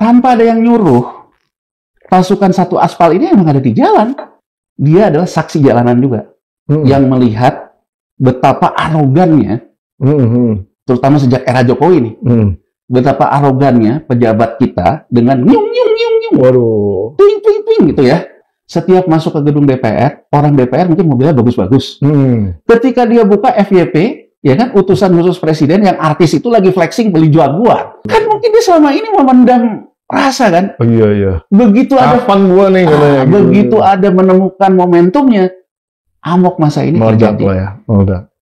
tanpa ada yang nyuruh, pasukan satu aspal ini emang ada di jalan. Dia adalah saksi jalanan juga, yang melihat betapa arogannya, terutama sejak era Jokowi nih, betapa arogannya pejabat kita dengan nyung, Waduh, ping gitu ya. Setiap masuk ke gedung DPR, orang DPR mungkin mobilnya bagus-bagus. Ketika dia buka FYP, ya kan, utusan khusus presiden yang artis itu lagi flexing beli Jaguar. Kan mungkin dia selama ini memendam rasa kan. Oh, iya. Begitu Kapan gua nih katanya, gitu. begitu ada menemukan momentumnya, amok masa ini terjadi. Ya.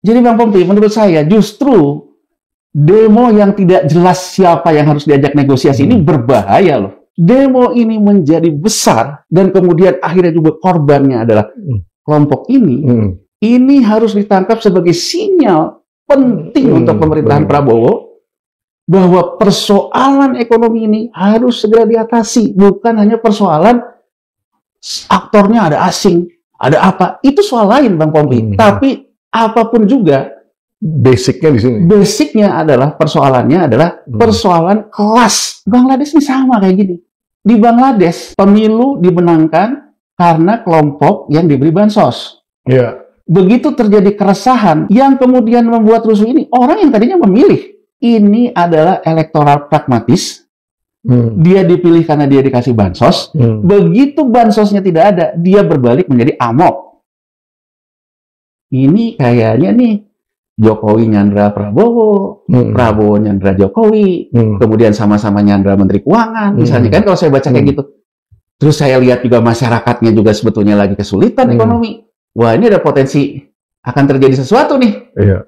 Jadi Bang Pompi, menurut saya justru demo yang tidak jelas siapa yang harus diajak negosiasi ini berbahaya loh. Demo ini menjadi besar dan kemudian akhirnya juga korbannya adalah kelompok ini. Ini harus ditangkap sebagai sinyal penting untuk pemerintahan Prabowo bahwa persoalan ekonomi ini harus segera diatasi. Bukan hanya persoalan aktornya ada asing, ada apa. Itu soal lain Bang Pompi. Tapi apapun juga, basicnya di sini. Basicnya adalah persoalannya adalah persoalan kelas. Bangladesh ini sama kayak gini. Di Bangladesh, pemilu dimenangkan karena kelompok yang diberi bansos. Iya. Begitu terjadi keresahan yang kemudian membuat rusuh ini, orang yang tadinya memilih. Ini adalah elektoral pragmatis. Dia dipilih karena dia dikasih bansos. Begitu bansosnya tidak ada, dia berbalik menjadi amok. Ini kayaknya nih, Jokowi nyandra Prabowo, Prabowo nyandra Jokowi, kemudian sama-sama nyandra Menteri Keuangan, misalnya kan kalau saya baca kayak gitu. Terus saya lihat juga masyarakatnya juga sebetulnya lagi kesulitan ekonomi. Wah, ini ada potensi akan terjadi sesuatu nih. Iya.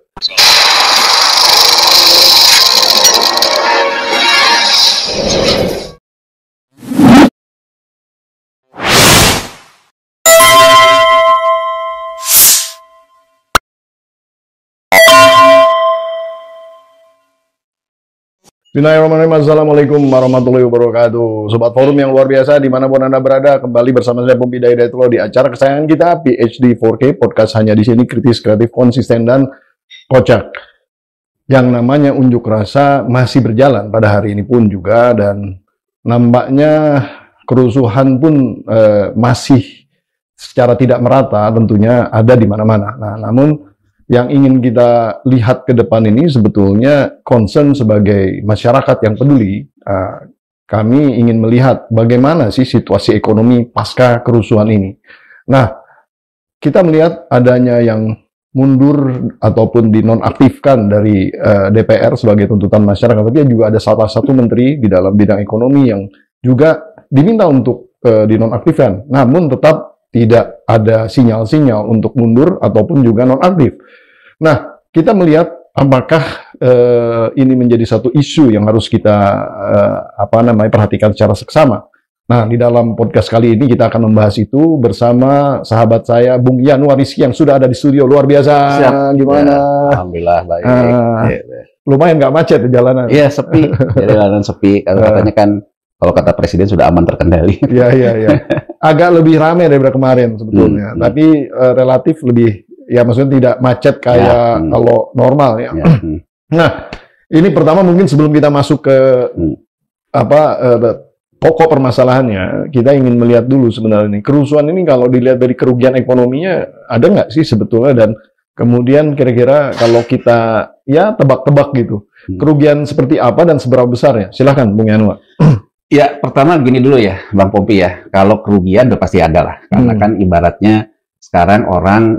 Bismillahirrahmanirrahim. Assalamualaikum warahmatullahi wabarakatuh. Sobat Forum yang luar biasa dimanapun Anda berada, kembali bersama saya Pompi Hidayatullah di acara kesayangan kita PhD 4K Podcast, hanya di sini kritis, kreatif, konsisten, dan kocak. Yang namanya unjuk rasa masih berjalan pada hari ini pun juga, dan nampaknya kerusuhan pun masih secara tidak merata tentunya ada di mana-mana. Nah, namun yang ingin kita lihat ke depan ini sebetulnya concern sebagai masyarakat yang peduli. Kami ingin melihat bagaimana sih situasi ekonomi pasca kerusuhan ini. Nah, kita melihat adanya yang mundur ataupun dinonaktifkan dari DPR sebagai tuntutan masyarakat. Tapi juga ada salah satu menteri di dalam bidang ekonomi yang juga diminta untuk dinonaktifkan. Namun tetap tidak ada sinyal-sinyal untuk mundur ataupun juga nonaktif. Nah, kita melihat apakah ini menjadi satu isu yang harus kita perhatikan secara seksama. Nah, di dalam podcast kali ini kita akan membahas itu bersama sahabat saya Bung Yanuar Rizky yang sudah ada di studio. Luar biasa. Siap. Gimana? Ya, alhamdulillah baik. Lumayan nggak macet di jalanan. Iya, sepi. Jadi jalanan sepi. Katanya kan kalau kata Presiden sudah aman terkendali. Iya. Agak lebih ramai daripada kemarin sebetulnya. Tapi relatif lebih, ya maksudnya tidak macet kayak kalau normal ya. Nah, ini pertama mungkin sebelum kita masuk ke pokok permasalahannya, kita ingin melihat dulu sebenarnya nih, kerusuhan ini kalau dilihat dari kerugian ekonominya ada nggak sih sebetulnya, dan kemudian kira-kira kalau kita ya tebak-tebak gitu, kerugian seperti apa dan seberapa besar ya? Silahkan Bung Yanuar. Ya, pertama gini dulu ya, Bang Pompi ya. Kalau kerugian udah pasti ada lah. Karena kan ibaratnya sekarang orang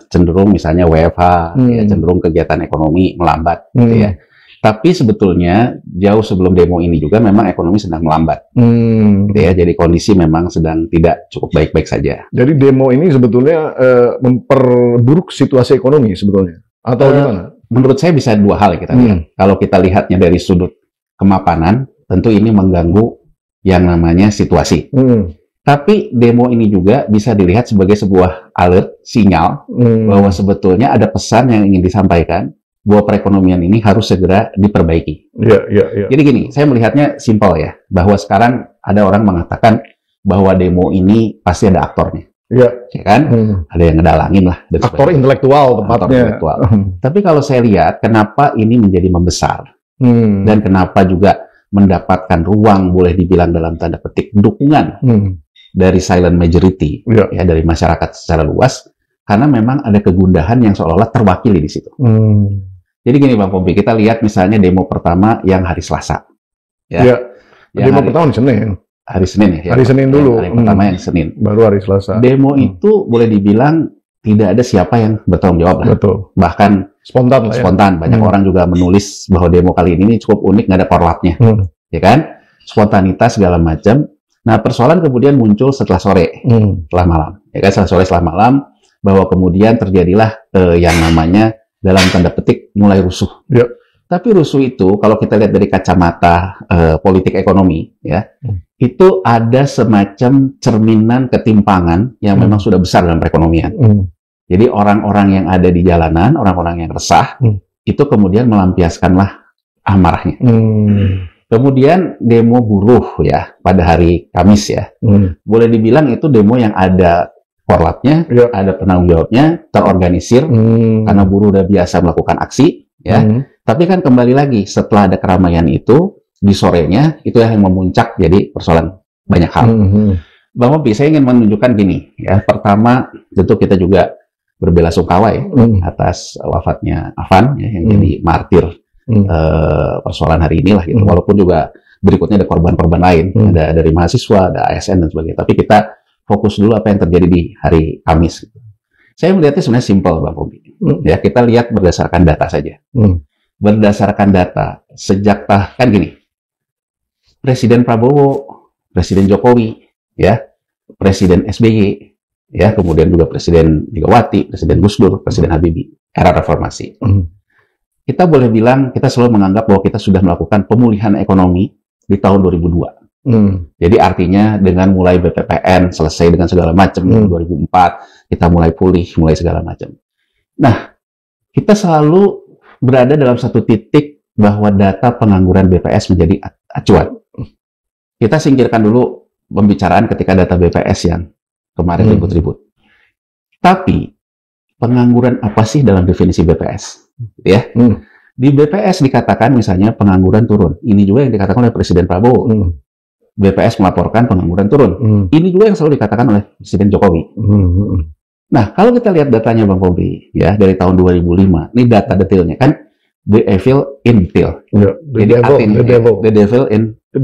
cenderung misalnya WFH, ya, cenderung kegiatan ekonomi melambat, gitu ya. Tapi sebetulnya jauh sebelum demo ini juga memang ekonomi sedang melambat, gitu ya. Jadi kondisi memang sedang tidak cukup baik-baik saja. Jadi demo ini sebetulnya memperburuk situasi ekonomi sebetulnya, atau gimana? Menurut saya bisa dua hal kita lihat. Kalau kita lihatnya dari sudut kemapanan, tentu ini mengganggu yang namanya situasi. Tapi demo ini juga bisa dilihat sebagai sebuah alert, sinyal, bahwa sebetulnya ada pesan yang ingin disampaikan, bahwa perekonomian ini harus segera diperbaiki. Iya. Jadi gini, saya melihatnya simpel ya, bahwa sekarang ada orang mengatakan bahwa demo ini pasti ada aktornya. Iya. Ya kan? Ada yang ngedalangin lah. Aktor intelektual tepatnya. Tapi kalau saya lihat, kenapa ini menjadi membesar? Dan kenapa juga mendapatkan ruang, boleh dibilang dalam tanda petik, dukungan dari silent majority, ya, dari masyarakat secara luas, karena memang ada kegundahan yang seolah-olah terwakili di situ. Jadi gini Bang Pompi, kita lihat misalnya demo pertama yang hari Selasa. Ya. Demo pertama Senin. Hari Senin ya. Hari Senin dulu. Hari pertama yang Senin. Baru hari Selasa. Demo itu boleh dibilang tidak ada siapa yang bertanggung jawab lah. Betul. Bahkan spontan lah ya. Spontan. Banyak orang juga menulis bahwa demo kali ini cukup unik, nggak ada korlapnya. Ya kan? Spontanitas segala macam. Nah, persoalan kemudian muncul setelah sore, setelah malam. Ya kan, setelah sore, setelah malam, bahwa kemudian terjadilah yang namanya dalam tanda petik mulai rusuh. Tapi rusuh itu, kalau kita lihat dari kacamata politik ekonomi, ya, itu ada semacam cerminan ketimpangan yang memang sudah besar dalam perekonomian. Jadi orang-orang yang ada di jalanan, orang-orang yang resah, itu kemudian melampiaskanlah amarahnya. Kemudian demo buruh ya pada hari Kamis ya, boleh dibilang itu demo yang ada korlapnya, ada penanggung jawabnya, terorganisir karena buruh udah biasa melakukan aksi ya. Tapi kan kembali lagi setelah ada keramaian itu di sorenya itu yang memuncak jadi persoalan banyak hal. Bang Pompi, saya ingin menunjukkan gini ya. Pertama tentu kita juga berbelasungkawa ya atas wafatnya Afan ya, yang jadi martir persoalan hari inilah gitu. Walaupun juga berikutnya ada korban-korban lain, ada dari mahasiswa, ada ASN dan sebagainya. Tapi kita fokus dulu apa yang terjadi di hari Kamis. Saya melihatnya sebenarnya simpel, Bang Pompi. Ya, kita lihat berdasarkan data saja. Berdasarkan data, sejak kan gini, Presiden Prabowo, Presiden Jokowi, ya, Presiden SBY, ya, kemudian juga Presiden Megawati, Presiden Gus Dur, Presiden Habibie, era reformasi. Kita boleh bilang, kita selalu menganggap bahwa kita sudah melakukan pemulihan ekonomi di tahun 2002. Jadi artinya dengan mulai BPPN selesai dengan segala macam, 2004 kita mulai pulih, mulai segala macam. Nah, kita selalu berada dalam satu titik bahwa data pengangguran BPS menjadi acuan. Kita singkirkan dulu pembicaraan ketika data BPS yang kemarin ribut-ribut. Tapi pengangguran apa sih dalam definisi BPS? Ya, di BPS dikatakan misalnya pengangguran turun. Ini juga yang dikatakan oleh Presiden Prabowo. BPS melaporkan pengangguran turun. Ini juga yang selalu dikatakan oleh Presiden Jokowi. Nah, kalau kita lihat datanya Bang Pompi, ya dari tahun 2005, ini data detailnya kan, the evil in detail. The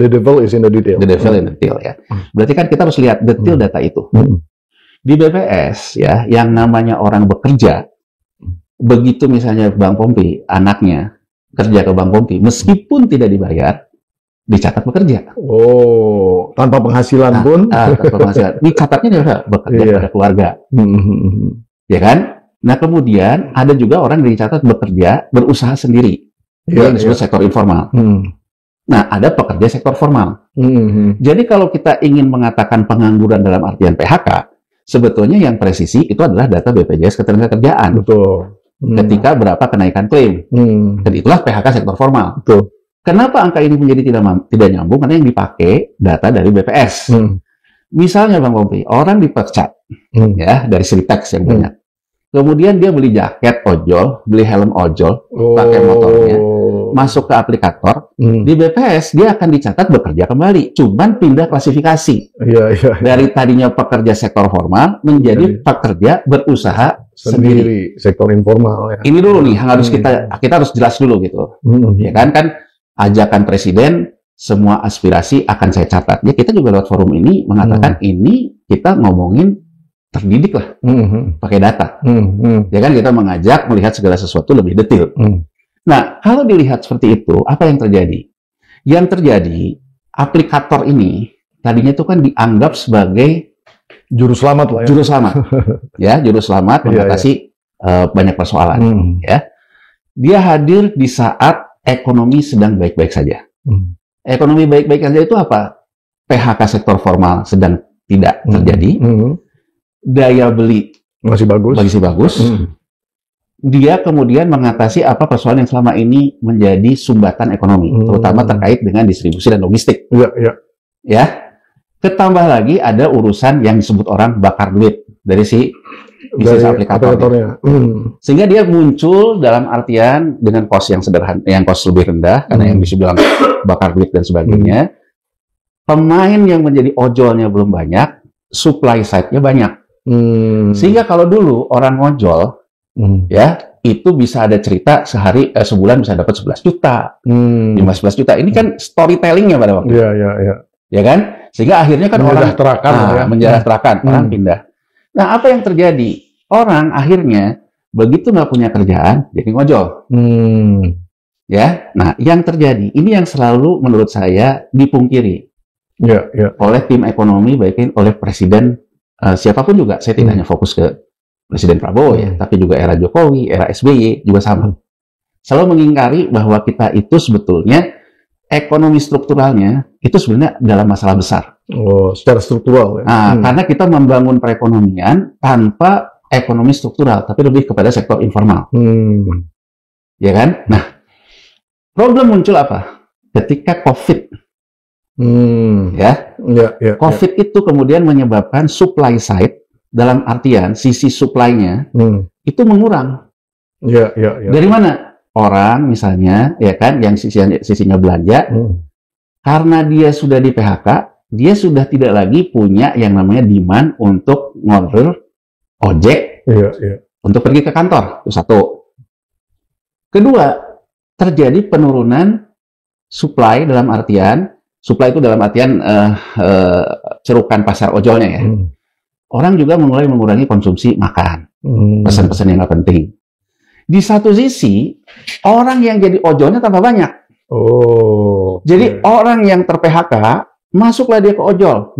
devil is in the detail. The devil in the detail ya. Berarti kan kita harus lihat detail data itu. Di BPS ya, yang namanya orang bekerja, begitu misalnya Bang Pompi, anaknya kerja ke Bang Pompi, meskipun tidak dibayar, dicatat bekerja. Oh, tanpa penghasilan pun? Tanpa penghasilan. Dicatatnya dia bekerja pada keluarga. Ya kan? Nah, kemudian ada juga orang yang dicatat bekerja, berusaha sendiri. Yang disebut sektor informal. Nah, ada pekerja sektor formal. Jadi kalau kita ingin mengatakan pengangguran dalam artian PHK, sebetulnya yang presisi itu adalah data BPJS Ketenagakerjaan. Betul. Ketika berapa kenaikan klaim. Dan itulah PHK sektor formal. Betul. Kenapa angka ini menjadi tidak nyambung? Karena yang dipakai data dari BPS. Misalnya Bang Pompi, orang dipecat ya dari Sritex yang banyak. Kemudian dia beli jaket ojol, beli helm ojol, pakai motornya, masuk ke aplikator. Di BPS dia akan dicatat bekerja kembali, cuman pindah klasifikasi. Dari tadinya pekerja sektor formal menjadi pekerja berusaha sendiri. Sektor informal. Ya. Ini dulu nih yang harus kita harus jelas dulu gitu. Ya kan ajakan Presiden, semua aspirasi akan saya catat. Ya kita juga lewat forum ini mengatakan ini kita ngomongin terdidik lah, pakai data. Ya kan kita mengajak melihat segala sesuatu lebih detail. Nah, kalau dilihat seperti itu, apa yang terjadi? Yang terjadi, aplikator ini tadinya itu kan dianggap sebagai juru selamat lah ya. Juru selamat. Ya, juru selamat mengatasi banyak persoalan. Ya. Dia hadir di saat ekonomi sedang baik-baik saja. Ekonomi baik-baik saja itu apa? PHK sektor formal sedang tidak terjadi. Daya beli masih bagus. Dia kemudian mengatasi apa persoalan yang selama ini menjadi sumbatan ekonomi, terutama terkait dengan distribusi dan logistik. Ya. Ketambah lagi ada urusan yang disebut orang bakar duit dari si bisnis dari aplikatornya. aplikatornya. Sehingga dia muncul dalam artian dengan cost yang sederhana, yang cost lebih rendah, karena yang bisa bilang bakar duit dan sebagainya. Pemain yang menjadi ojolnya belum banyak, supply side-nya banyak. Sehingga kalau dulu orang ngojol, ya itu bisa ada cerita sebulan bisa dapat 11 juta, 15 juta. Ini kan storytelling-nya pada waktu itu. Iya. Ya kan? Sehingga akhirnya kan orang menjarahterakan, orang pindah. Nah, apa yang terjadi? Orang akhirnya begitu nggak punya kerjaan, jadi ngojol. Ya, nah yang terjadi ini yang selalu menurut saya dipungkiri oleh tim ekonomi, baik oleh presiden siapapun juga. Saya tidak hanya fokus ke Presiden Prabowo ya, tapi juga era Jokowi, era SBY juga sama. Selalu mengingkari bahwa kita itu sebetulnya ekonomi strukturalnya itu sebenarnya dalam masalah besar. Oh, secara struktural ya. Nah, karena kita membangun perekonomian tanpa ekonomi struktural, tapi lebih kepada sektor informal. Ya kan? Nah, problem muncul apa? Ketika COVID. COVID itu kemudian menyebabkan supply side, dalam artian sisi supply-nya itu mengurang. Dari mana? Orang misalnya, ya kan, yang sisinya belanja, karena dia sudah di PHK, dia sudah tidak lagi punya yang namanya demand untuk ngorder ojek untuk pergi ke kantor. Itu satu. Kedua, terjadi penurunan supply dalam artian, supply itu dalam artian cerukan pasar ojolnya ya. Orang juga mulai mengurangi konsumsi makan, pesan-pesan yang nggak penting. Di satu sisi, orang yang jadi ojolnya tambah banyak. Jadi orang yang ter-PHK, masuklah dia ke ojol.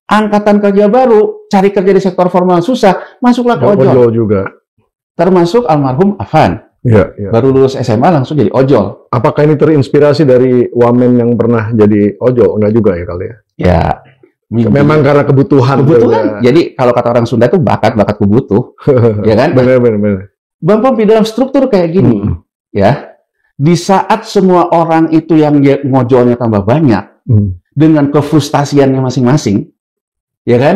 Angkatan kerja baru, cari kerja di sektor formal susah, masuklah ke ojol juga. Termasuk almarhum Afan. Baru lulus SMA langsung jadi ojol. Apakah ini terinspirasi dari wamen yang pernah jadi ojol? Enggak juga ya kali ya? Ya. Memang karena kebutuhan. Ya. Jadi kalau kata orang Sunda itu bakat kebutuh. Ya kan? Benar. Bang Pompi, dalam struktur kayak gini, ya, di saat semua orang itu yang ngojolnya tambah banyak, dengan kefrustasiannya masing-masing, ya kan?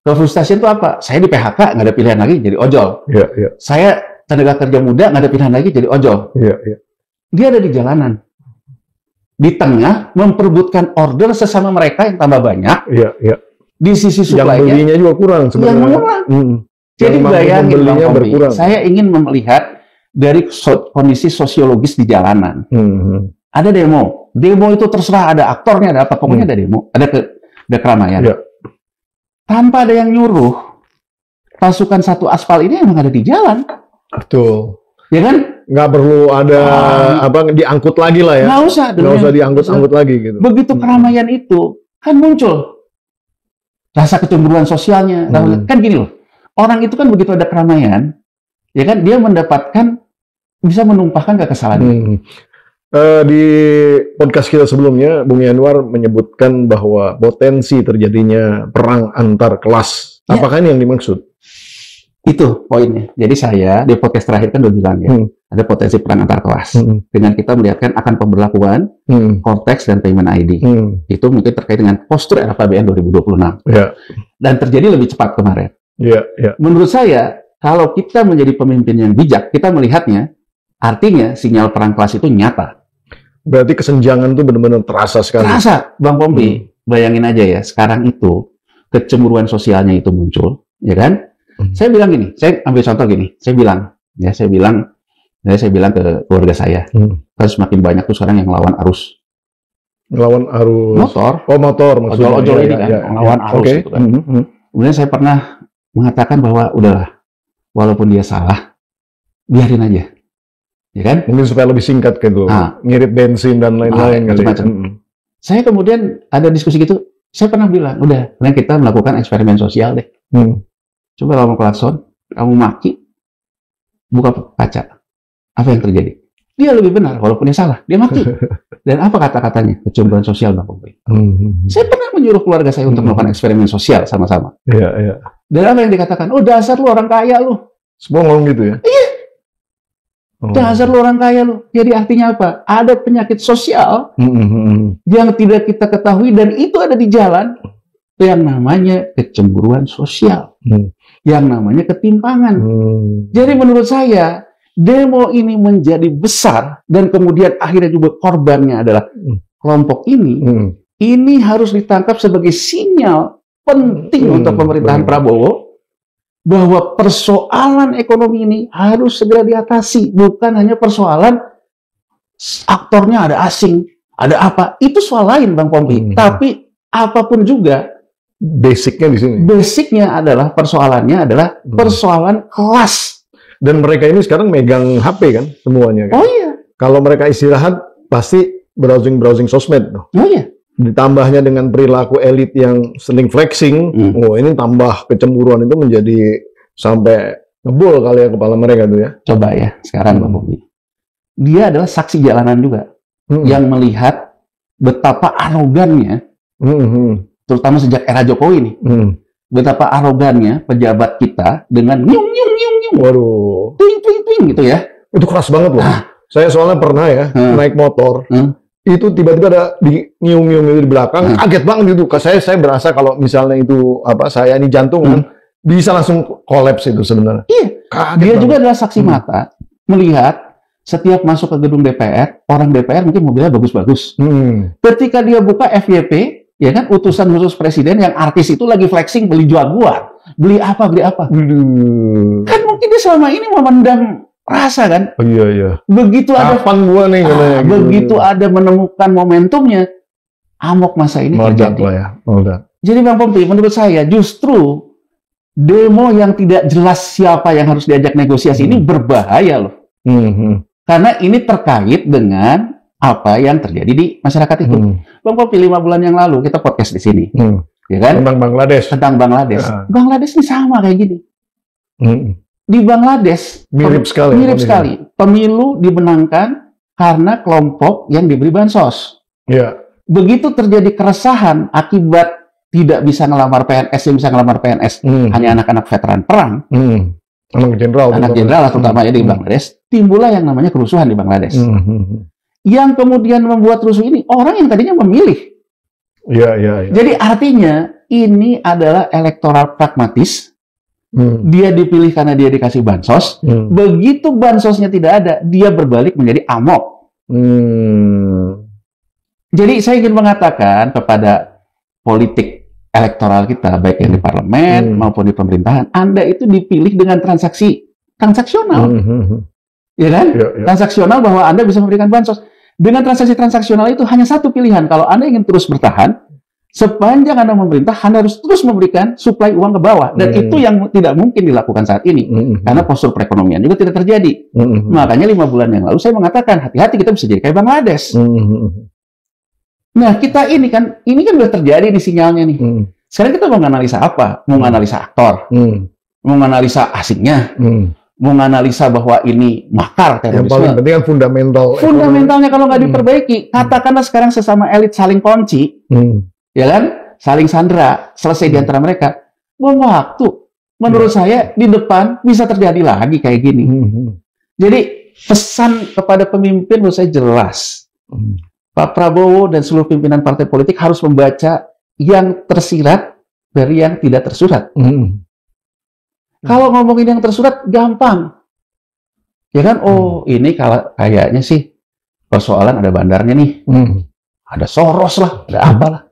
Kefrustasian itu apa? Saya di PHK, nggak ada pilihan lagi jadi ojol. Saya tenaga kerja muda, nggak ada pilihan lagi jadi ojol. Dia ada di jalanan. Di tengah, memperebutkan order sesama mereka yang tambah banyak. Di sisi supply-nya. Yang belinya juga kurang sebenarnya. Jadi bayangin Bang Pompi, saya ingin melihat dari kondisi sosiologis di jalanan. Ada demo itu terserah ada aktornya, ada apa, pokoknya ada demo, ada keramaian. Tanpa ada yang nyuruh, pasukan satu aspal ini emang ada di jalan. Betul. Ya kan? Nggak perlu ada diangkut lagi lah ya. Nggak usah diangkut lagi gitu. Begitu keramaian itu kan muncul rasa kecemburuan sosialnya. Kan gini loh. Orang itu kan begitu ada keramaian, ya kan, dia mendapatkan, bisa menumpahkan kekesalan. Di podcast kita sebelumnya, Bung Yanwar menyebutkan bahwa potensi terjadinya perang antar kelas. Apakah ini yang dimaksud? Itu poinnya. Jadi saya, di podcast terakhir kan udah bilang ya, ada potensi perang antar kelas. Dengan kita melihatkan akan pemberlakuan Cortex dan Payment ID. Itu mungkin terkait dengan postur RAPBN 2026. Dan terjadi lebih cepat kemarin. Menurut saya, kalau kita menjadi pemimpin yang bijak, kita melihatnya, artinya sinyal perang kelas itu nyata. Berarti kesenjangan itu benar-benar terasa sekali. Terasa, Bang Pompi. Bayangin aja ya, sekarang itu kecemburuan sosialnya itu muncul, ya kan? Saya bilang gini, saya ambil contoh gini, saya bilang ke keluarga saya, kan semakin banyak tuh sekarang yang melawan arus. Melawan arus motor. Motor maksudnya. Ojol ini kan, melawan arus gitu kan. Kemudian saya pernah mengatakan bahwa udahlah, walaupun dia salah, biarin aja, ya kan? Mungkin supaya lebih singkat gitu, ngirit bensin dan lain-lain. Macam-macam. Saya kemudian ada diskusi gitu, saya pernah bilang, udah, kita melakukan eksperimen sosial deh. Coba kamu klakson, kamu maki, buka kaca, apa yang terjadi? Dia lebih benar, walaupun dia salah, dia maki. Dan apa kata-katanya? Kecemburuan sosial, Bang Pompi. Saya pernah menyuruh keluarga saya untuk melakukan eksperimen sosial sama-sama. Dan apa yang dikatakan? Oh, dasar lu orang kaya lu. Semua ngomong gitu ya? Iya. Dasar lu orang kaya lu. Jadi artinya apa? Ada penyakit sosial yang tidak kita ketahui dan itu ada di jalan yang namanya kecemburuan sosial. yang namanya ketimpangan. Jadi menurut saya, demo ini menjadi besar dan kemudian akhirnya juga korbannya adalah kelompok ini. Ini harus ditangkap sebagai sinyal penting untuk pemerintahan Prabowo bahwa persoalan ekonomi ini harus segera diatasi, bukan hanya persoalan aktornya ada asing, ada apa, itu soal lain Bang Pompi. Tapi apapun juga, basicnya di sini. Basicnya adalah persoalannya adalah persoalan kelas. Dan mereka ini sekarang megang HP kan semuanya. Kan? Oh iya. Kalau mereka istirahat pasti browsing sosmed. Oh iya. Ditambahnya dengan perilaku elit yang sering flexing, oh ini tambah kecemburuan itu menjadi sampai ngebul kali ya kepala mereka tuh ya. Coba ya sekarang Bang Pompi. Dia adalah saksi jalanan juga yang melihat betapa arogannya, terutama sejak era Jokowi nih, betapa arogannya pejabat kita dengan nyung. Waduh, twing gitu ya. Itu keras banget loh. Saya soalnya pernah ya naik motor. Itu tiba-tiba ada di nyium-nyium itu di belakang, kaget banget itu. Saya berasa kalau misalnya itu saya ini jantungan bisa langsung kolaps itu sebenarnya. Iya. Dia juga adalah saksi mata melihat setiap masuk ke gedung DPR, orang DPR mungkin mobilnya bagus-bagus. Ketika dia buka FYP, ya kan utusan khusus presiden yang artis itu lagi flexing beli Jaguar, beli apa. Kan mungkin dia selama ini memendam rasa kan. Oh, iya. Begitu ada kapan gua nih gitu. Begitu ada menemukan momentumnya, amok masa ini terjadi. Ya. Jadi Bang Pompi, menurut saya justru demo yang tidak jelas siapa yang harus diajak negosiasi ini berbahaya loh. Karena ini terkait dengan apa yang terjadi di masyarakat itu. Bang Pompi, 5 bulan yang lalu kita podcast di sini. Ya kan? Tentang Bangladesh. Bangladesh ini sama kayak gini. Di Bangladesh mirip sekali. Pemilu dimenangkan karena kelompok yang diberi bansos. Ya. Begitu terjadi keresahan akibat tidak bisa ngelamar PNS, yang bisa ngelamar PNS hanya anak-anak veteran perang, anak jenderal terutama di Bangladesh, timbullah yang namanya kerusuhan di Bangladesh. Yang kemudian membuat rusuh ini orang yang tadinya memilih. Ya. Jadi artinya ini adalah elektoral pragmatis. Dia dipilih karena dia dikasih bansos. Begitu bansosnya tidak ada, dia berbalik menjadi amok. Jadi saya ingin mengatakan kepada politik elektoral kita, baik yang di parlemen maupun di pemerintahan, Anda itu dipilih dengan transaksional. Ya kan? Ya. Transaksional bahwa Anda bisa memberikan bansos. Dengan transaksi transaksional itu hanya satu pilihan. Kalau Anda ingin terus bertahan, sepanjang Anda memerintah, Anda harus terus memberikan suplai uang ke bawah. Dan itu yang tidak mungkin dilakukan saat ini. Karena postur perekonomian juga tidak terjadi. Makanya 5 bulan yang lalu saya mengatakan, hati-hati kita bisa jadi kayak Bangladesh. Nah, kita ini kan sudah terjadi nih sinyalnya nih. Sekarang kita mau menganalisa apa? Mau menganalisa aktor. Mau menganalisa asingnya. Mau menganalisa bahwa ini makar terorisme. Yang paling penting kan fundamentalnya kalau nggak diperbaiki, katakanlah sekarang sesama elit saling kunci. Ya kan? Saling sandera, selesai di antara mereka. Bom waktu. Menurut saya, di depan bisa terjadi lagi kayak gini. Jadi, pesan kepada pemimpin menurut saya jelas. Pak Prabowo dan seluruh pimpinan partai politik harus membaca yang tersirat dari yang tidak tersurat. Kalau ngomongin yang tersurat, gampang. Ya kan? Oh, ini kayaknya sih persoalan ada bandarnya nih. Ada Soros lah, ada apalah.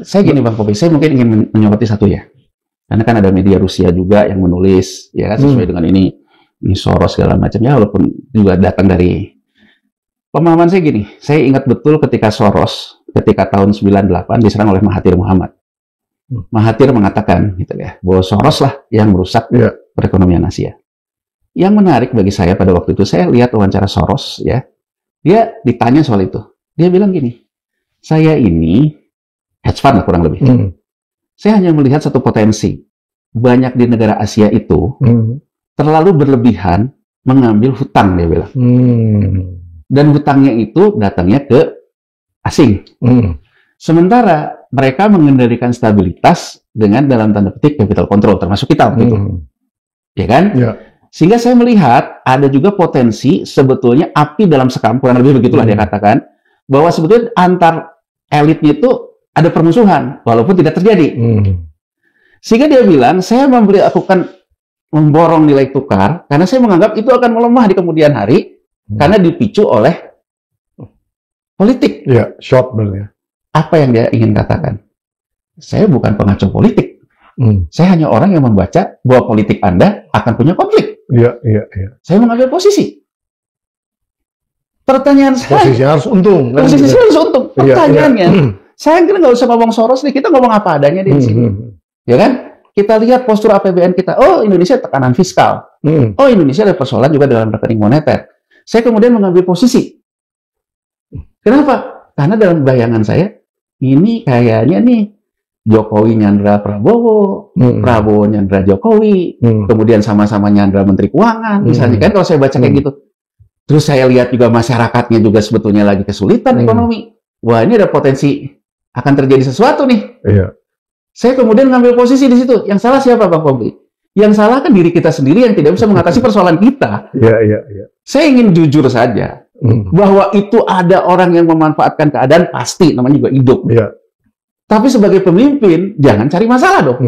Saya gini Bang Pompi, saya mungkin ingin menyoroti satu ya. Karena kan ada media Rusia juga yang menulis, ya kan, sesuai dengan ini Soros segala macam. Ya walaupun juga datang dari pemahaman saya gini. Saya ingat betul ketika Soros, ketika tahun 98 diserang oleh Mahathir Muhammad. Mahathir mengatakan gitu ya, bahwa Soros lah yang merusak perekonomian Asia. Yang menarik bagi saya pada waktu itu, saya lihat wawancara Soros ya. Dia ditanya soal itu. Dia bilang gini, saya ini hedge fund lah kurang lebih. Saya hanya melihat satu potensi. Banyak di negara Asia itu terlalu berlebihan mengambil hutang, dia bilang. Dan hutangnya itu datangnya ke asing. Sementara mereka mengendalikan stabilitas dengan dalam tanda petik capital control, termasuk kita waktu itu. Ya kan? Ya. Sehingga saya melihat ada juga potensi sebetulnya api dalam sekam, kurang lebih begitulah dia katakan, bahwa sebetulnya antar elitnya itu ada permusuhan, walaupun tidak terjadi. Sehingga dia bilang, saya akan memborong nilai tukar karena saya menganggap itu akan melemah di kemudian hari karena dipicu oleh politik. Ya, short berarti. Apa yang dia ingin katakan? Saya bukan pengacau politik. Saya hanya orang yang membaca bahwa politik Anda akan punya konflik. Iya. Saya mengambil posisi. Pertanyaan saya, posisinya harus untung. Kan? Posisinya harus untung. Pertanyaannya, iya. saya kira nggak usah ngomong Soros nih, kita ngomong apa adanya di sini. Ya kan? Kita lihat postur APBN kita. Oh, Indonesia tekanan fiskal. Oh, Indonesia ada persoalan juga dalam rekening moneter. Saya kemudian mengambil posisi. Kenapa? Karena dalam bayangan saya, ini kayaknya nih Jokowi nyandra Prabowo, Prabowo nyandra Jokowi, kemudian sama-sama nyandra Menteri Keuangan, misalnya kan kalau saya baca kayak gitu. Terus saya lihat juga masyarakatnya juga sebetulnya lagi kesulitan ekonomi. Wah, ini ada potensi akan terjadi sesuatu nih. Iya. Saya kemudian ngambil posisi di situ. Yang salah siapa, Bang Fobri? Yang salah kan diri kita sendiri yang tidak bisa mengatasi persoalan kita. Iya. Saya ingin jujur saja bahwa itu ada orang yang memanfaatkan keadaan, pasti namanya juga hidup. Iya. Tapi sebagai pemimpin jangan cari masalah dong.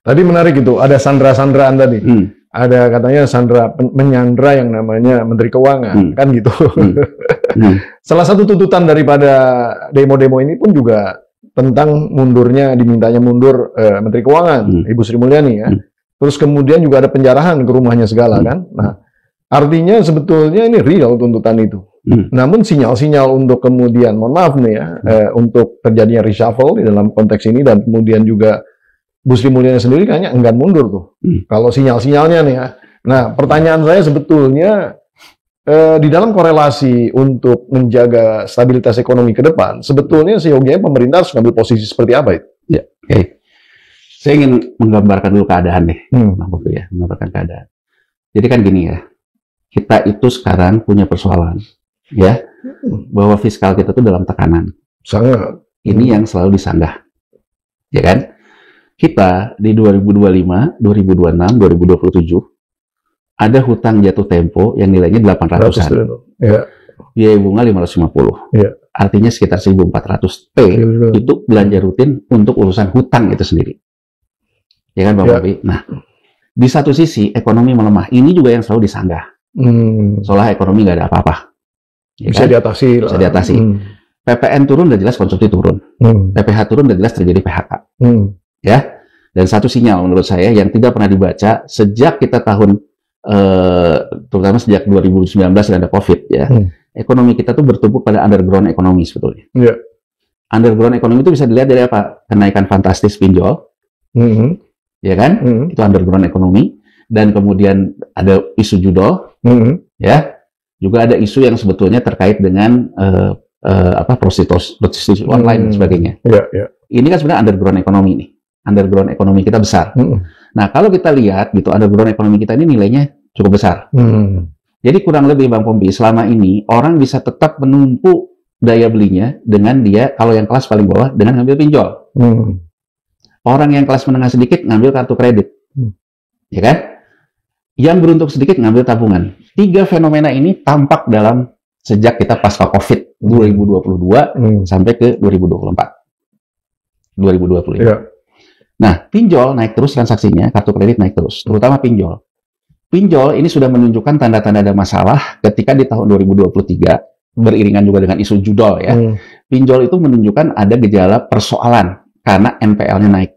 Tadi menarik itu, ada sandra-sandra Anda nih. Ada katanya Sandra menyandra yang namanya Menteri Keuangan, kan gitu. Salah satu tuntutan daripada demo-demo ini pun juga tentang dimintanya mundur Menteri Keuangan, Ibu Sri Mulyani ya. Terus kemudian juga ada penjarahan ke rumahnya segala kan. Nah, artinya sebetulnya ini real tuntutan itu. Namun sinyal-sinyal untuk kemudian, mohon maaf nih ya, untuk terjadinya reshuffle di dalam konteks ini dan kemudian juga Bu Sri Mulyani sendiri kayaknya enggan mundur tuh. Kalau sinyal-sinyalnya nih ya. Nah, pertanyaan saya sebetulnya di dalam korelasi untuk menjaga stabilitas ekonomi ke depan, sebetulnya seyogianya pemerintah harus mengambil posisi seperti apa itu? Ya, oke. Saya ingin menggambarkan dulu keadaan nih, ya, menggambarkan keadaan. Jadi kan gini ya, kita itu sekarang punya persoalan, ya, bahwa fiskal kita tuh dalam tekanan. Sangat. Ini yang selalu disanggah, ya kan? Kita di 2025, 2026, 2027 ada hutang jatuh tempo yang nilainya 800-an. Ya. Biaya bunga 550. Ya. Artinya sekitar 1.400 T itu belanja rutin untuk urusan hutang itu sendiri. Ya kan, Bang Bobi? Nah, di satu sisi ekonomi melemah. Ini juga yang selalu disanggah. Soalnya ekonomi nggak ada apa-apa. Ya bisa kan? diatasi. Bisa diatasi. PPN turun udah jelas konsumsi turun. PPH turun udah jelas terjadi PHK. Ya, dan satu sinyal menurut saya yang tidak pernah dibaca sejak kita tahun terutama sejak 2019 dan ada COVID ya, ekonomi kita tuh bertumpu pada underground ekonomi sebetulnya. Underground ekonomi itu bisa dilihat dari apa? Kenaikan fantastis pinjol, ya kan? Itu underground ekonomi. Dan kemudian ada isu judol, ya, juga ada isu yang sebetulnya terkait dengan prostitusi online dan sebagainya. Ini kan sebenarnya underground ekonomi nih. Underground ekonomi kita besar. Nah, kalau kita lihat gitu, underground ekonomi kita ini nilainya cukup besar. Jadi kurang lebih Bang Pompi, selama ini orang bisa tetap menumpuk daya belinya dengan dia, kalau yang kelas paling bawah, dengan ngambil pinjol. Orang yang kelas menengah sedikit ngambil kartu kredit. Ya kan? Yang beruntung sedikit ngambil tabungan. 3 fenomena ini tampak dalam sejak kita pasca COVID 2022 sampai ke 2024. 2025. Nah, pinjol naik terus transaksinya, kartu kredit naik terus, terutama pinjol. Pinjol ini sudah menunjukkan tanda-tanda ada masalah ketika di tahun 2023, beriringan juga dengan isu judol ya. Pinjol itu menunjukkan ada gejala persoalan karena NPL-nya naik.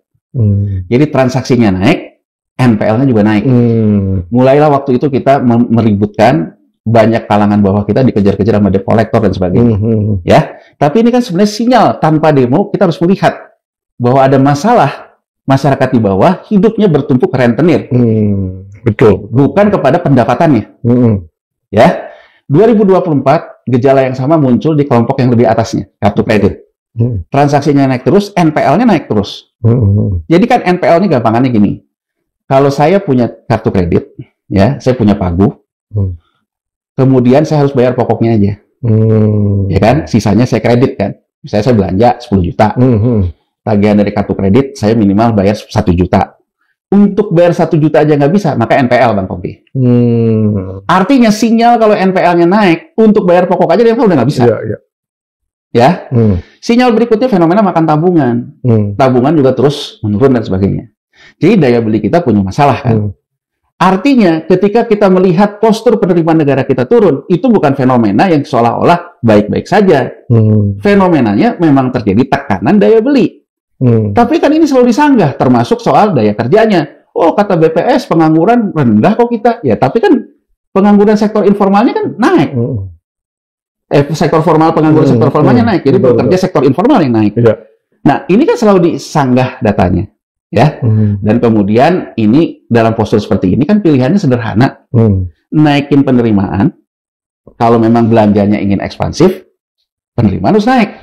Jadi transaksinya naik, NPL-nya juga naik. Mulailah waktu itu kita meributkan, banyak kalangan bawah kita dikejar-kejar sama debt collector dan sebagainya. Ya, tapi ini kan sebenarnya sinyal tanpa demo kita harus melihat bahwa ada masalah. Masyarakat di bawah hidupnya bertumpu ke rentenir. Betul. Bukan kepada pendapatannya. Ya. 2024 gejala yang sama muncul di kelompok yang lebih atasnya, kartu kredit. Transaksinya naik terus, NPL-nya naik terus. Jadi kan NPL-nya gampangannya gini. Kalau saya punya kartu kredit, ya, saya punya pagu. Kemudian saya harus bayar pokoknya aja. Ya kan? Sisanya saya kredit kan. Misalnya saya belanja 10 juta. Tagihan dari kartu kredit, saya minimal bayar 1 juta. Untuk bayar 1 juta aja nggak bisa, maka NPL, Bang Pompi. Artinya sinyal kalau NPL-nya naik, untuk bayar pokok aja dia udah nggak bisa. Ya. Sinyal berikutnya fenomena makan tabungan. Tabungan juga terus menurun dan sebagainya. Jadi daya beli kita punya masalah kan. Artinya ketika kita melihat postur penerimaan negara kita turun, itu bukan fenomena yang seolah-olah baik-baik saja. Fenomenanya memang terjadi tekanan daya beli. Tapi kan ini selalu disanggah, termasuk soal daya kerjanya. Oh, kata BPS pengangguran rendah kok kita. Ya, tapi kan pengangguran sektor informalnya kan naik. Sektor formal, pengangguran sektor formalnya naik. Jadi pekerja sektor informal yang naik. Nah, ini kan selalu disanggah datanya. Ya, dan kemudian ini dalam postur seperti ini kan pilihannya sederhana, naikin penerimaan. Kalau memang belanjanya ingin ekspansif, penerimaan harus naik.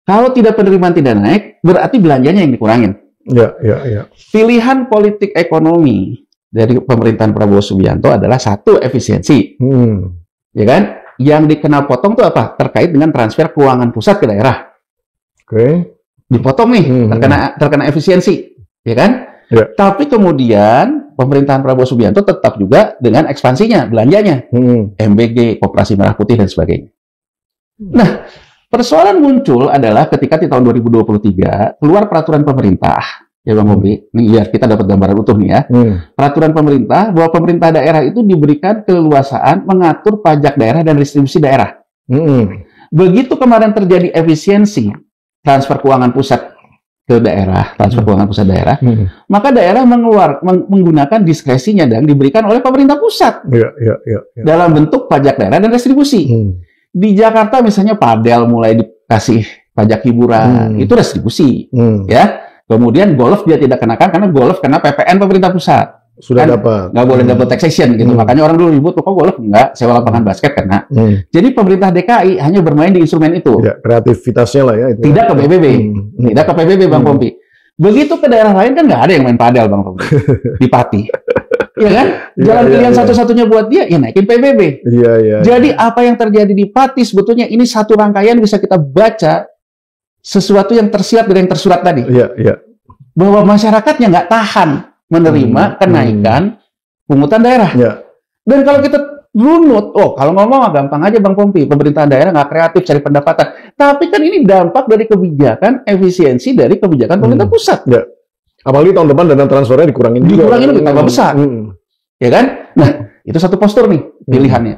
Kalau tidak penerimaan tidak naik, berarti belanjanya yang dikurangin. Pilihan politik ekonomi dari pemerintahan Prabowo Subianto adalah satu, efisiensi, ya kan? Yang dikenal potong itu apa? Terkait dengan transfer keuangan pusat ke daerah. Dipotong nih, terkena efisiensi, ya kan? Tapi kemudian pemerintahan Prabowo Subianto tetap juga dengan ekspansinya, belanjanya, MBG, Koperasi Merah Putih dan sebagainya. Nah, persoalan muncul adalah ketika di tahun 2023 keluar peraturan pemerintah, ya Bang Bobi, ini biar kita dapat gambaran utuh nih ya. Peraturan pemerintah bahwa pemerintah daerah itu diberikan keleluasaan mengatur pajak daerah dan distribusi daerah. Begitu kemarin terjadi efisiensi transfer keuangan pusat ke daerah, maka daerah menggunakan diskresinya dan diberikan oleh pemerintah pusat dalam bentuk pajak daerah dan restribusi. Di Jakarta misalnya padel mulai dikasih pajak hiburan, itu restribusi, ya. Kemudian golf dia tidak kenakan karena golf kena PPN pemerintah pusat. Sudah kan dapat. Nggak boleh double taxation gitu. Makanya orang dulu ribut, kok golf enggak, sewa lapangan basket kena. Jadi pemerintah DKI hanya bermain di instrumen itu. Ya, kreativitasnya lah ya. Itu tidak ke PBB. Tidak ke PBB, Bang Pompi. Begitu ke daerah lain kan nggak ada yang main padel, Bang Pompi. Di Pati. Iya kan? Jalan pilihan satu-satunya buat dia, ya naikin PBB. Jadi apa yang terjadi di Pati sebetulnya ini satu rangkaian bisa kita baca sesuatu yang tersirat dari yang tersurat tadi. Bahwa masyarakatnya nggak tahan menerima kenaikan pungutan daerah. Dan kalau kita runut, kalau ngomong gampang aja Bang Pompi, pemerintahan daerah nggak kreatif cari pendapatan. Tapi kan ini dampak dari kebijakan efisiensi dari kebijakan pemerintah pusat. Apalagi tahun depan dana transfernya dikurangin lebih tambah besar. Ya kan? Nah, itu satu postur nih pilihannya.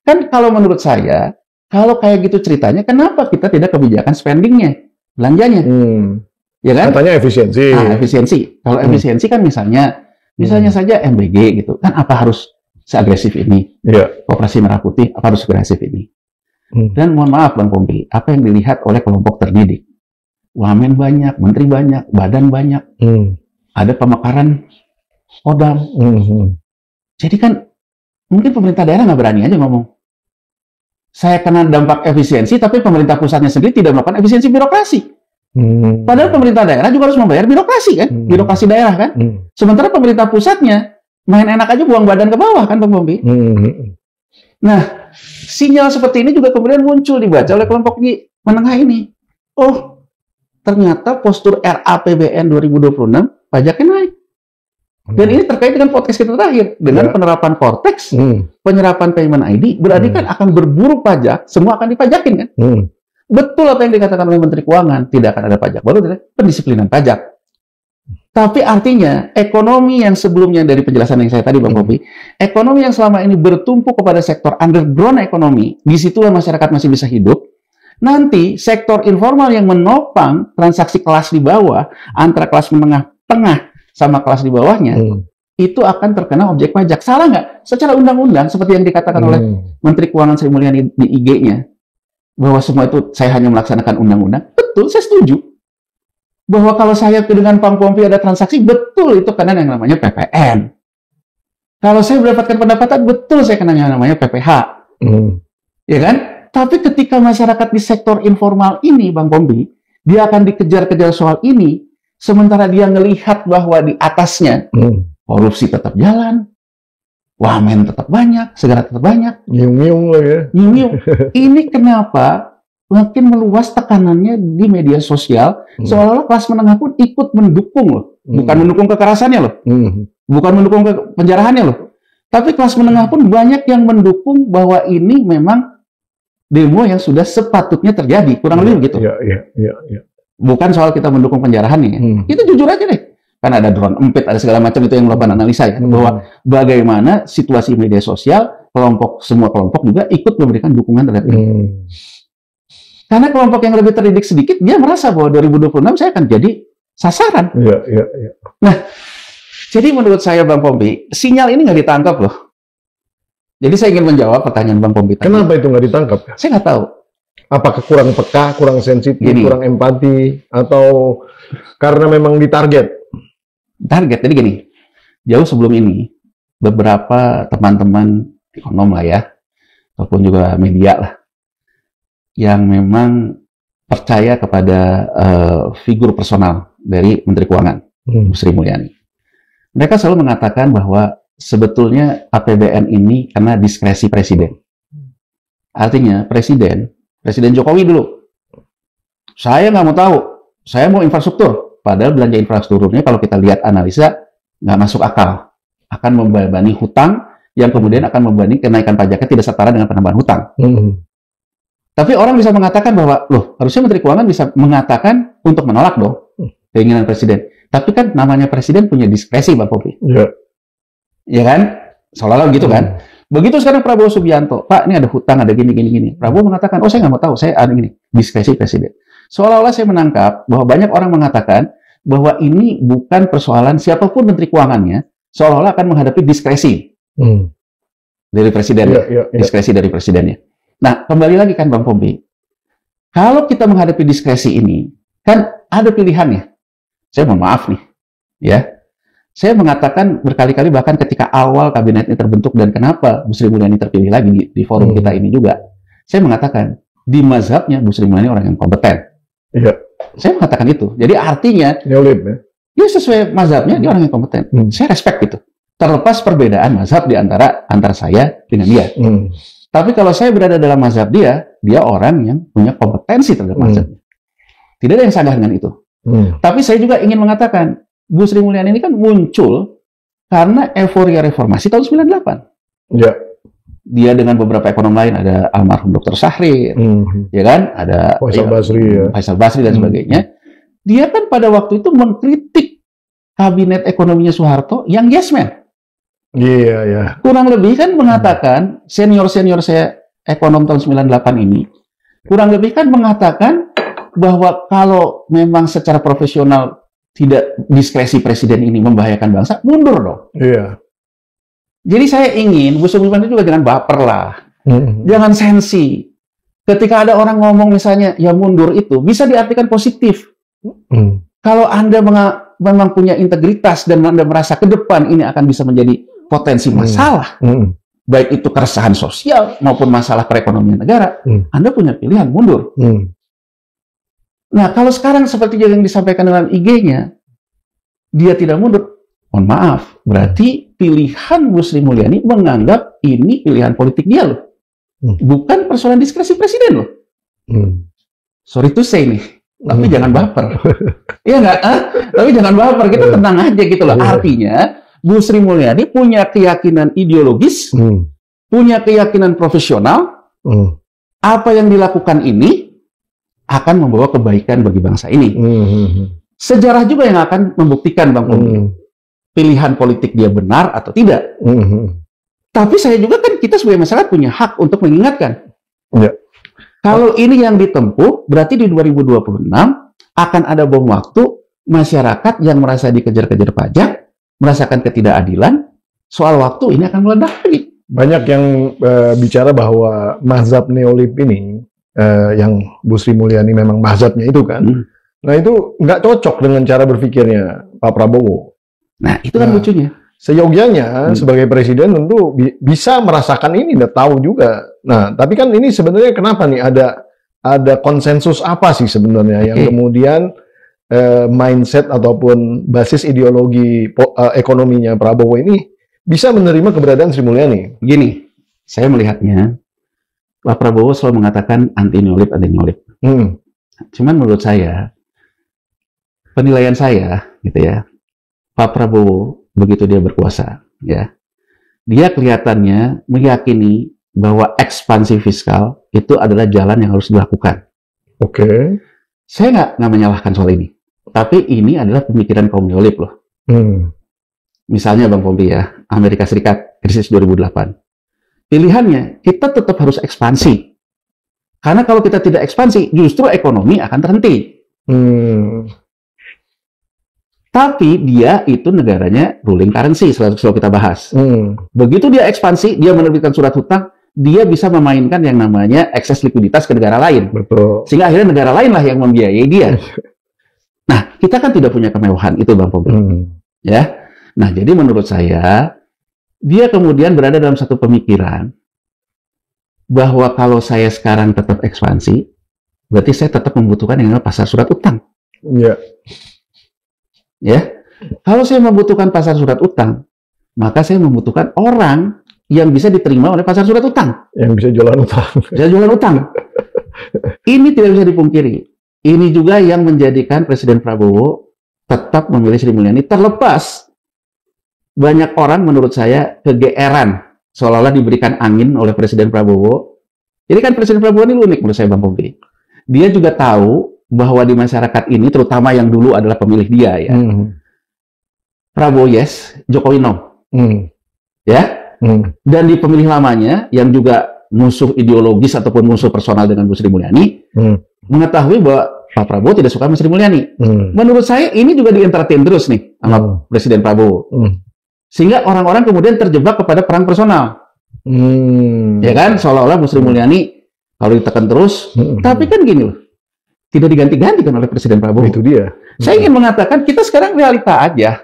Kan kalau menurut saya, kalau kayak gitu ceritanya, kenapa kita tidak kebijakan spendingnya, belanjanya? Ya kan? Katanya efisiensi. Efisiensi. Kalau efisiensi kan misalnya saja MBG gitu. Kan apa harus seagresif ini? Koperasi Merah Putih apa harus seagresif ini? Dan mohon maaf Bang Pompi, apa yang dilihat oleh kelompok terdidik? Wamen banyak, menteri banyak, badan banyak. Ada pemekaran Kodam. Jadi kan mungkin pemerintah daerah nggak berani aja ngomong. Saya kena dampak efisiensi, tapi pemerintah pusatnya sendiri tidak melakukan efisiensi birokrasi. Padahal pemerintah daerah juga harus membayar birokrasi kan, birokrasi daerah kan. Sementara pemerintah pusatnya main enak aja buang badan ke bawah kan, Bang Pompi. Nah, sinyal seperti ini juga kemudian muncul dibaca oleh kelompok menengah ini. Oh, ternyata postur RAPBN 2026 pajaknya naik. Dan ini terkait dengan podcast kita terakhir dengan penerapan Cortex, penyerapan payment ID, berarti kan akan berburu pajak, semua akan dipajakin kan. Betul apa yang dikatakan oleh Menteri Keuangan, tidak akan ada pajak baru, pendisiplinan pajak. Tapi artinya, ekonomi yang sebelumnya dari penjelasan yang saya tadi, Bang Pompi, ekonomi yang selama ini bertumpu kepada sektor underground ekonomi, disitulah masyarakat masih bisa hidup. Nanti, sektor informal yang menopang transaksi kelas di bawah, antara kelas menengah tengah sama kelas di bawahnya, itu akan terkena objek pajak. Salah nggak? Secara undang-undang, seperti yang dikatakan oleh Menteri Keuangan Sri Mulyani di IG-nya, bahwa semua itu saya hanya melaksanakan undang-undang. Betul, saya setuju. Bahwa kalau saya dengan Bang Pompi ada transaksi, betul itu kena yang namanya PPN. Kalau saya mendapatkan pendapatan, betul saya kena yang namanya PPH. Ya kan? Tapi ketika masyarakat di sektor informal ini, Bang Pompi, dia akan dikejar-kejar soal ini, sementara dia ngelihat bahwa di atasnya korupsi tetap jalan, wamen tetap banyak, segala tetap banyak. Nyium-nyium lah ya. Nyium-nyium. Ini kenapa makin meluas tekanannya di media sosial, seolah-olah kelas menengah pun ikut mendukung loh. Bukan mendukung kekerasannya loh. Bukan mendukung penjarahannya loh. Tapi kelas menengah pun banyak yang mendukung bahwa ini memang demo yang sudah sepatutnya terjadi, kurang lebih begitu. Iya. Bukan soal kita mendukung penjarahannya. Ya. Itu jujur aja deh. Kan ada drone empit, ada segala macam itu yang melakukan analisa ya. Bahwa bagaimana situasi media sosial, semua kelompok juga ikut memberikan dukungan terhadap ini. Karena kelompok yang lebih terdidik sedikit, dia merasa bahwa 2026 saya akan jadi sasaran. Iya. Nah, jadi menurut saya Bang Pompi, sinyal ini nggak ditangkap loh. Jadi saya ingin menjawab pertanyaan Bang Pompi tadi. Kenapa itu nggak ditangkap? Saya nggak tahu. Apakah kurang peka, kurang sensitif, kurang empati, atau karena memang ditarget? Jadi gini, jauh sebelum ini, beberapa teman-teman ekonom lah ya, ataupun juga media lah, yang memang percaya kepada figur personal dari Menteri Keuangan, Bu Sri Mulyani. Mereka selalu mengatakan bahwa sebetulnya APBN ini karena diskresi Presiden. Artinya Presiden Jokowi dulu, saya nggak mau tahu, saya mau infrastruktur. Padahal belanja infrastrukturnya kalau kita lihat analisa nggak masuk akal, akan membebani hutang yang kemudian akan membebani kenaikan pajaknya tidak setara dengan penambahan hutang. Tapi orang bisa mengatakan bahwa, loh, harusnya Menteri Keuangan bisa mengatakan untuk menolak dong keinginan Presiden. Tapi kan namanya Presiden punya diskresi, Bang Popi. Ya kan? Seolah-olah gitu kan? Begitu sekarang Prabowo Subianto, Pak, ini ada hutang, ada gini. Prabowo mengatakan, oh saya nggak mau tahu, saya ada gini, diskresi Presiden. Seolah-olah saya menangkap bahwa banyak orang mengatakan bahwa ini bukan persoalan siapapun Menteri Keuangannya, seolah-olah akan menghadapi diskresi dari Presiden, diskresi dari Presidennya. Nah, kembali lagi kan Bang Pompi, kalau kita menghadapi diskresi ini, kan ada pilihannya. Saya mohon maaf nih, ya. Saya mengatakan berkali-kali bahkan ketika awal kabinet ini terbentuk dan kenapa Bu Sri Mulyani terpilih lagi di forum kita ini juga, saya mengatakan di mazhabnya Bu Sri Mulyani orang yang kompeten. Iya. Saya mengatakan itu. Jadi artinya dia sesuai mazhabnya dia orang yang kompeten. Saya respect itu. Terlepas perbedaan mazhab di antara saya dengan dia. Tapi kalau saya berada dalam mazhab dia orang yang punya kompetensi terhadap mazhabnya. Tidak ada yang salah dengan itu. Tapi saya juga ingin mengatakan Bu Sri Mulyani ini kan muncul karena euforia reformasi tahun 98. Iya. Dia dengan beberapa ekonom lain, ada almarhum Dr. Sahrir, ya kan, ada Faisal Basri dan sebagainya. Dia kan pada waktu itu mengkritik kabinet ekonominya Soeharto yang yes man. Iya. Kurang lebih kan mengatakan senior saya ekonom tahun 98 ini, kurang lebih kan mengatakan bahwa kalau memang secara profesional tidak diskresi Presiden ini membahayakan bangsa, mundur dong. Iya. Jadi saya ingin Bu Sri Mulyani juga jangan baper lah, jangan sensi. Ketika ada orang ngomong misalnya ya mundur itu bisa diartikan positif. Kalau Anda memang punya integritas dan Anda merasa ke depan ini akan bisa menjadi potensi masalah, baik itu keresahan sosial maupun masalah perekonomian negara, Anda punya pilihan mundur. Nah, kalau sekarang seperti yang disampaikan dalam IG-nya, dia tidak mundur. Mohon maaf, berarti pilihan Bu Sri Mulyani menganggap ini pilihan politik dia loh. Bukan persoalan diskresi Presiden loh. Sorry to say nih, tapi jangan baper. Iya nggak? Tapi jangan baper, kita tenang aja gitu loh. Artinya, Bu Sri Mulyani punya keyakinan ideologis, punya keyakinan profesional, apa yang dilakukan ini akan membawa kebaikan bagi bangsa ini. Sejarah juga yang akan membuktikan Bang Pompi, pilihan politik dia benar atau tidak. Tapi saya juga kan kita sebagai masyarakat punya hak untuk mengingatkan. Kalau ini yang ditempuh, berarti di 2026 akan ada bom waktu masyarakat yang merasa dikejar-kejar pajak, merasakan ketidakadilan, soal waktu ini akan meledak lagi. Banyak yang bicara bahwa mazhab neolib ini, yang Bu Sri Mulyani memang mazhabnya itu kan, nah itu nggak cocok dengan cara berpikirnya Pak Prabowo. Nah itu kan lucunya. Seyogianya sebagai presiden tentu bisa merasakan ini, udah tahu juga. Nah tapi kan ini sebenarnya kenapa nih ada konsensus apa sih sebenarnya yang kemudian mindset ataupun basis ideologi ekonominya Prabowo ini bisa menerima keberadaan Sri Mulyani? Gini, saya melihatnya Pak Prabowo selalu mengatakan anti neolib. Cuman menurut saya, penilaian saya, gitu ya, Pak Prabowo begitu dia berkuasa, ya, dia kelihatannya meyakini bahwa ekspansi fiskal itu adalah jalan yang harus dilakukan. Oke. Saya nggak menyalahkan soal ini. Tapi ini adalah pemikiran kaum neolib loh. Misalnya Bang Pompi ya, Amerika Serikat, krisis 2008. Pilihannya, kita tetap harus ekspansi. Karena kalau kita tidak ekspansi, justru ekonomi akan terhenti. Tapi dia itu negaranya ruling currency, selalu kita bahas. Begitu dia ekspansi, dia menerbitkan surat hutang, dia bisa memainkan yang namanya ekses likuiditas ke negara lain. Betul. Sehingga akhirnya negara lain lah yang membiayai dia. Nah, kita kan tidak punya kemewahan itu, Bang Pompi. Ya. Nah, jadi menurut saya, dia kemudian berada dalam satu pemikiran bahwa kalau saya sekarang tetap ekspansi, berarti saya tetap membutuhkan yang namanya pasar surat utang. Iya. Ya, kalau saya membutuhkan pasar surat utang, maka saya membutuhkan orang yang bisa diterima oleh pasar surat utang. Yang bisa jualan utang. Bisa jualan utang. Ini tidak bisa dipungkiri. Ini juga yang menjadikan Presiden Prabowo tetap memilih Sri Mulyani, terlepas banyak orang menurut saya kegeeran seolah-olah diberikan angin oleh Presiden Prabowo. Jadi kan Presiden Prabowo ini unik menurut saya, Bang Pompi. Dia juga tahu bahwa di masyarakat ini, terutama yang dulu adalah pemilih dia ya, Prabowo yes, Jokowi no, ya, dan di pemilih lamanya yang juga musuh ideologis ataupun musuh personal dengan Bu Sri Mulyani, mengetahui bahwa Pak Prabowo tidak suka sama Sri Mulyani. Menurut saya ini juga di-entertain terus nih sama Presiden Prabowo, sehingga orang-orang kemudian terjebak kepada perang personal, ya kan, seolah-olah Bu Sri Mulyani kalau ditekan terus, tapi kan gini loh, tidak diganti-gantikan oleh Presiden Prabowo. Itu dia. Saya ingin mengatakan kita sekarang realita aja.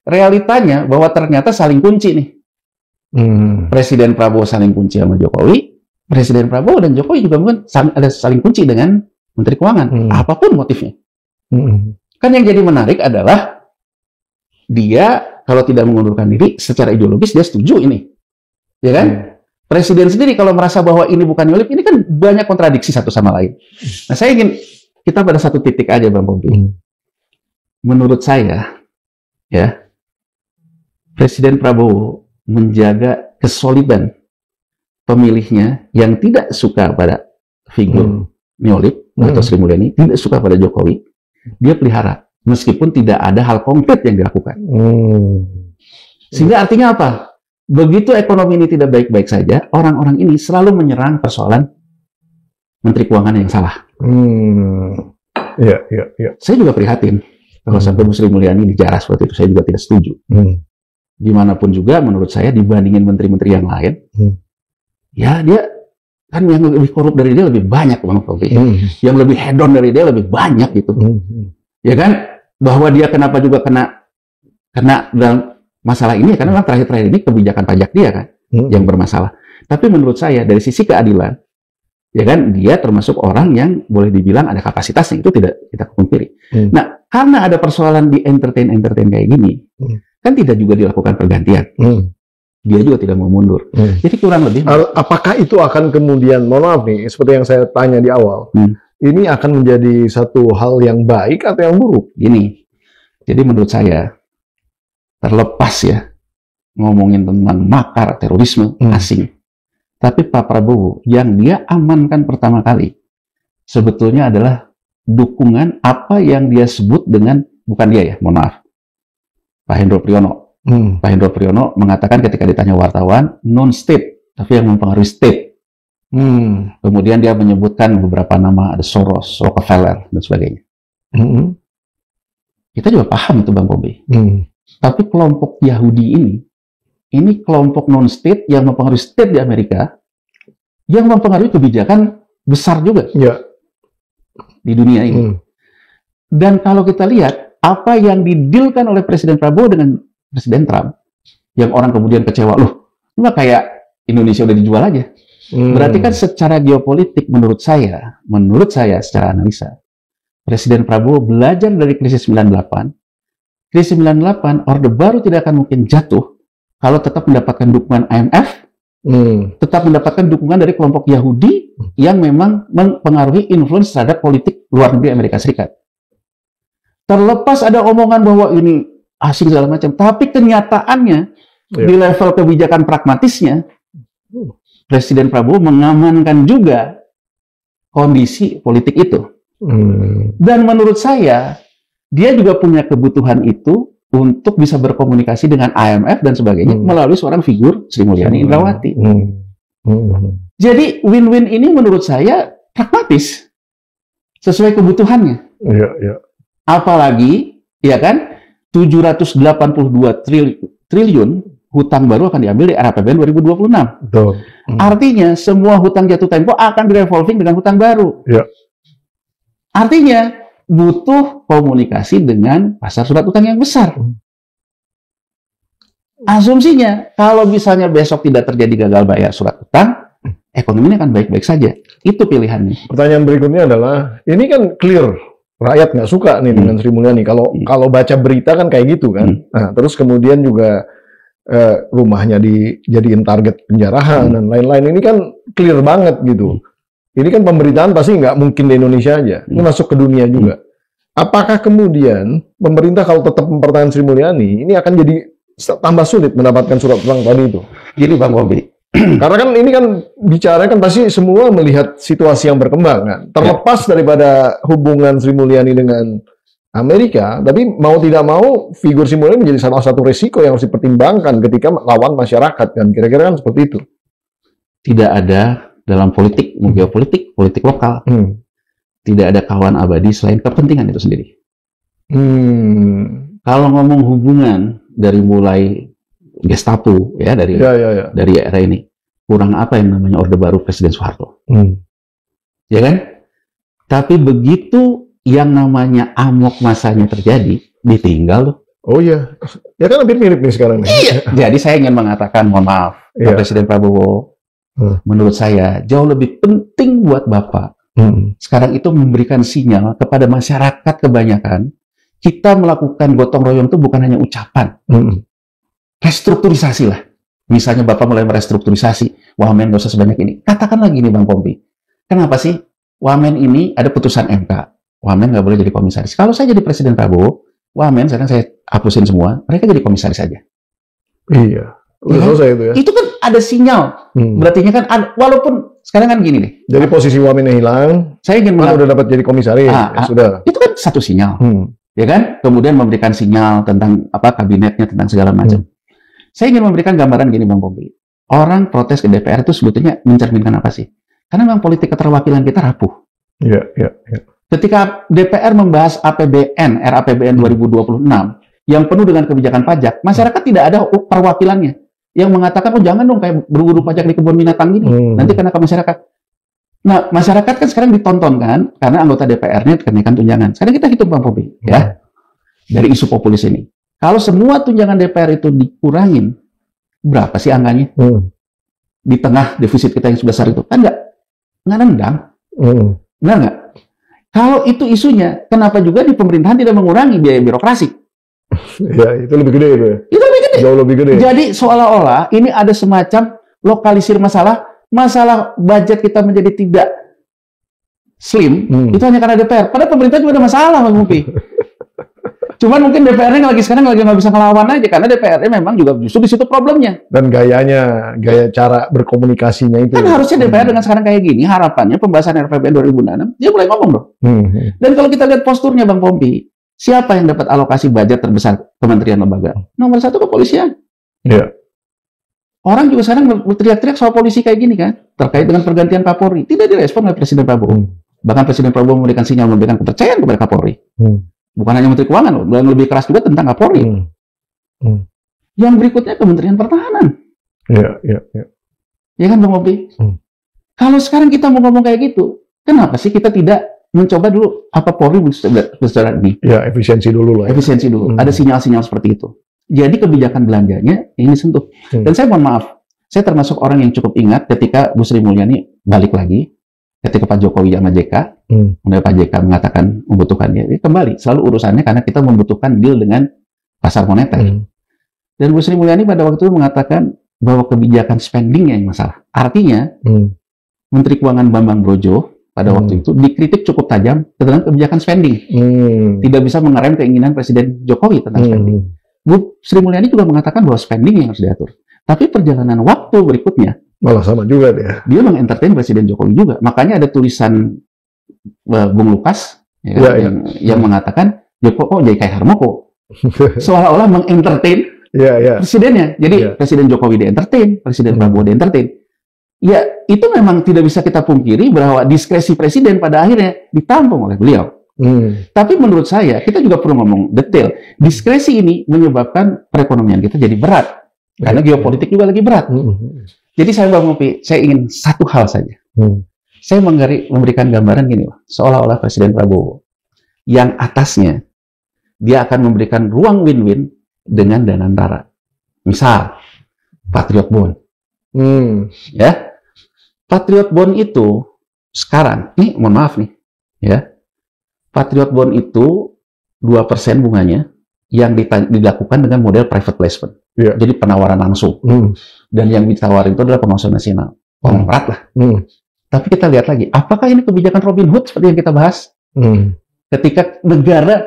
Realitanya bahwa ternyata saling kunci nih. Presiden Prabowo saling kunci sama Jokowi. Presiden Prabowo dan Jokowi juga mungkin ada saling kunci dengan Menteri Keuangan. Apapun motifnya. Kan yang jadi menarik adalah dia kalau tidak mengundurkan diri secara ideologis dia setuju ini. Ya kan? Presiden sendiri kalau merasa bahwa ini bukan neolib, ini kan banyak kontradiksi satu sama lain. Nah, saya ingin kita pada satu titik aja, Bang Pompi. Menurut saya, ya, Presiden Prabowo menjaga kesolidan pemilihnya yang tidak suka pada figur neolib atau Sri Mulyani, tidak suka pada Jokowi, dia pelihara, meskipun tidak ada hal konkret yang dilakukan. Sehingga artinya apa? Begitu ekonomi ini tidak baik-baik saja, orang-orang ini selalu menyerang persoalan Menteri Keuangan yang salah. Iya. Saya juga prihatin kalau sampai Bu Sri Mulyani dijarah seperti itu. Saya juga tidak setuju. Gimanapun juga, menurut saya dibandingin menteri-menteri yang lain, ya dia kan yang lebih korup dari dia lebih banyak, Bang Pompi. Yang lebih hedon dari dia lebih banyak gitu. Ya kan? Bahwa dia kenapa juga kena dalam masalah ini, karena memang terakhir-terakhir ini kebijakan pajak dia kan yang bermasalah. Tapi menurut saya dari sisi keadilan, ya kan, dia termasuk orang yang boleh dibilang ada kapasitasnya, itu tidak kita pungkiri. Nah, karena ada persoalan di entertain kayak gini, kan tidak juga dilakukan pergantian. Dia juga tidak mau mundur. Jadi kurang lebih. Apakah itu akan kemudian, mohon maaf nih, seperti yang saya tanya di awal, ini akan menjadi satu hal yang baik atau yang buruk? Gini, jadi menurut saya, terlepas ya ngomongin tentang makar terorisme asing, tapi Pak Prabowo yang dia amankan pertama kali sebetulnya adalah dukungan apa yang dia sebut dengan, bukan dia ya, mohon maaf, Pak Hendro Priyono. Pak Hendro Priyono mengatakan ketika ditanya wartawan, non-state, tapi yang mempengaruhi state. Kemudian dia menyebutkan beberapa nama, ada Soros, Rockefeller, dan sebagainya. Kita juga paham itu, Bang Pompi. Tapi kelompok Yahudi ini kelompok non-state yang mempengaruhi state di Amerika, yang mempengaruhi kebijakan besar juga di dunia ini. Dan kalau kita lihat, apa yang didilkan oleh Presiden Prabowo dengan Presiden Trump, yang orang kemudian kecewa, loh, ini kayak Indonesia udah dijual aja. Berarti kan secara geopolitik, menurut saya secara analisa, Presiden Prabowo belajar dari krisis 98. Krisis 98, Orde Baru tidak akan mungkin jatuh kalau tetap mendapatkan dukungan IMF, tetap mendapatkan dukungan dari kelompok Yahudi yang memang mempengaruhi influence terhadap politik luar negeri Amerika Serikat. Terlepas ada omongan bahwa ini asing segala macam, tapi kenyataannya di level kebijakan pragmatisnya, Presiden Prabowo mengamankan juga kondisi politik itu. Dan menurut saya, dia juga punya kebutuhan itu untuk bisa berkomunikasi dengan IMF dan sebagainya melalui seorang figur Sri Mulyani Indrawati. Jadi win-win ini menurut saya pragmatis, sesuai kebutuhannya. Iya, iya. Apalagi, ya kan, 782 triliun hutang baru akan diambil di RAPBN 2026. Betul. Artinya semua hutang jatuh tempo akan direvolving dengan hutang baru. Iya. Artinya butuh komunikasi dengan pasar surat utang yang besar. Asumsinya, kalau misalnya besok tidak terjadi gagal bayar surat utang, ekonomi ini akan baik-baik saja. Itu pilihannya. Pertanyaan berikutnya adalah, ini kan clear, rakyat nggak suka nih dengan Sri Mulyani. Kalau baca berita kan kayak gitu kan. Nah, terus kemudian juga rumahnya dijadiin target penjarahan dan lain-lain. Ini kan clear banget gitu. Ini kan pemberitaan pasti nggak mungkin di Indonesia aja. Ini masuk ke dunia juga. Apakah kemudian pemerintah kalau tetap mempertahankan Sri Mulyani, ini akan jadi tambah sulit mendapatkan surat utang tadi itu? Jadi Bang Bobi, karena kan ini kan bicara kan pasti semua melihat situasi yang berkembang kan. Terlepas daripada hubungan Sri Mulyani dengan Amerika, tapi mau tidak mau figur Sri Mulyani menjadi salah satu resiko yang harus dipertimbangkan ketika lawan masyarakat kan. Kira-kira kan seperti itu. Tidak ada dalam politik, geopolitik, politik lokal, tidak ada kawan abadi selain kepentingan itu sendiri. Kalau ngomong hubungan dari mulai Gestapo ya dari era ini, kurang apa yang namanya Orde Baru Presiden Soeharto, ya kan? Tapi begitu yang namanya amok masanya terjadi, ditinggal. Oh iya, ya kan hampir mirip nih sekarang. Iya. Jadi saya ingin mengatakan, mohon maaf, Pak Presiden Prabowo, menurut saya jauh lebih penting buat Bapak sekarang itu memberikan sinyal kepada masyarakat kebanyakan, kita melakukan gotong royong itu bukan hanya ucapan. Restrukturisasi lah. Misalnya Bapak mulai merestrukturisasi, Wamen nggak usah sebanyak ini. Katakan lagi nih Bang Pompi, kenapa sih Wamen ini ada putusan MK, Wamen nggak boleh jadi komisaris. Kalau saya jadi Presiden Prabowo, Wamen sekarang saya hapusin semua, mereka jadi komisaris saja. Iya, udah selesai itu ya. Itu kan ada sinyal. Berarti kan ada, walaupun sekarang kan gini nih. Jadi posisi Wamennya hilang, saya ingin udah dapat jadi komisaris, sudah. Itu kan satu sinyal. Ya kan? Kemudian memberikan sinyal tentang apa kabinetnya, tentang segala macam. Saya ingin memberikan gambaran gini Bang Pompi. Orang protes ke DPR itu sebetulnya mencerminkan apa sih? Karena memang politik keterwakilan kita rapuh. Iya. Ketika DPR membahas APBN, RAPBN 2026 yang penuh dengan kebijakan pajak, masyarakat tidak ada perwakilannya yang mengatakan, oh jangan dong kayak berburu pajak di kebun binatang gini, nanti kena ke masyarakat. Nah, masyarakat kan sekarang ditonton kan, karena anggota DPR-nya kenaikan tunjangan. Sekarang kita hitung Bang Pompi, ya, dari isu populis ini. Kalau semua tunjangan DPR itu dikurangin, berapa sih angkanya? Di tengah defisit kita yang sebesar itu, kan nggak nendang. Benar nggak? Kalau itu isunya, kenapa juga di pemerintahan tidak mengurangi biaya birokrasi? Ya, itu lebih gede itu ya? Itu lebih gede. Jauh lebih gede. Jadi seolah-olah ini ada semacam lokalisir masalah budget kita menjadi tidak slim, itu hanya karena DPR. Padahal pemerintah juga ada masalah, Mas Mupi. Cuman mungkin DPR-nya sekarang lagi nggak bisa ngelawan aja, karena DPR-nya memang juga justru di situ problemnya. Dan gaya cara berkomunikasinya itu. Kan harusnya DPR dengan sekarang kayak gini, harapannya pembahasan RAPBN 2026, dia mulai ngomong dong. Dan kalau kita lihat posturnya Bang Pompi, siapa yang dapat alokasi budget terbesar kementerian lembaga? Nomor 1 kepolisian. Iya. Orang juga sekarang berteriak-teriak soal polisi kayak gini kan, terkait dengan pergantian Kapolri. Tidak direspon oleh Presiden Prabowo. Bahkan Presiden Prabowo memberikan sinyal, memberikan kepercayaan kepada Kapolri. Bukan hanya Menteri Keuangan loh, dan lebih keras juga tentang Kapolri. Yang berikutnya Kementerian Pertahanan. Iya. Ya kan Bang Obi? Kalau sekarang kita mau ngomong kayak gitu, kenapa sih kita tidak mencoba dulu apa Polri secara ini? Ya, efisiensi dulu lah. Efisiensi dulu. Ada sinyal-sinyal seperti itu. Jadi kebijakan belanjanya ini sentuh. Dan saya mohon maaf, saya termasuk orang yang cukup ingat ketika Bu Sri Mulyani balik lagi, ketika Pak Jokowi sama JK, kemudian Pak JK mengatakan membutuhkannya, kembali selalu urusannya karena kita membutuhkan deal dengan pasar moneter. Dan Bu Sri Mulyani pada waktu itu mengatakan bahwa kebijakan spending yang masalah. Artinya, Menteri Keuangan Bambang Brojo pada waktu itu dikritik cukup tajam tentang kebijakan spending. Tidak bisa mengerem keinginan Presiden Jokowi tentang spending. Bu Sri Mulyani juga mengatakan bahwa spending yang harus diatur. Tapi perjalanan waktu berikutnya, Malah sama juga dia. Dia mengentertain Presiden Jokowi juga. Makanya ada tulisan Bung Lukas ya, Ya, yang mengatakan kok jadi kayak Harmoko. Seolah-olah mengentertain presidennya. Jadi Presiden Jokowi di-entertain, Presiden Prabowo di-entertain. Ya, itu memang tidak bisa kita pungkiri bahwa diskresi presiden pada akhirnya ditampung oleh beliau. Tapi menurut saya, kita juga perlu ngomong detail. Diskresi ini menyebabkan perekonomian kita jadi berat. Karena geopolitik juga lagi berat. Jadi saya Bang Mupi, saya ingin satu hal saja. Saya memberikan gambaran gini, seolah-olah Presiden Prabowo yang atasnya, dia akan memberikan ruang win-win dengan Danantara. Misal, Patriot Bond. Ya, Patriot Bond itu sekarang, nih mohon maaf nih, ya, Patriot Bond itu 2% bunganya yang dilakukan dengan model private placement. Jadi penawaran langsung. Dan yang ditawarin itu adalah pengusaha nasional. Konglomerat lah. Tapi kita lihat lagi, apakah ini kebijakan Robin Hood seperti yang kita bahas? Ketika negara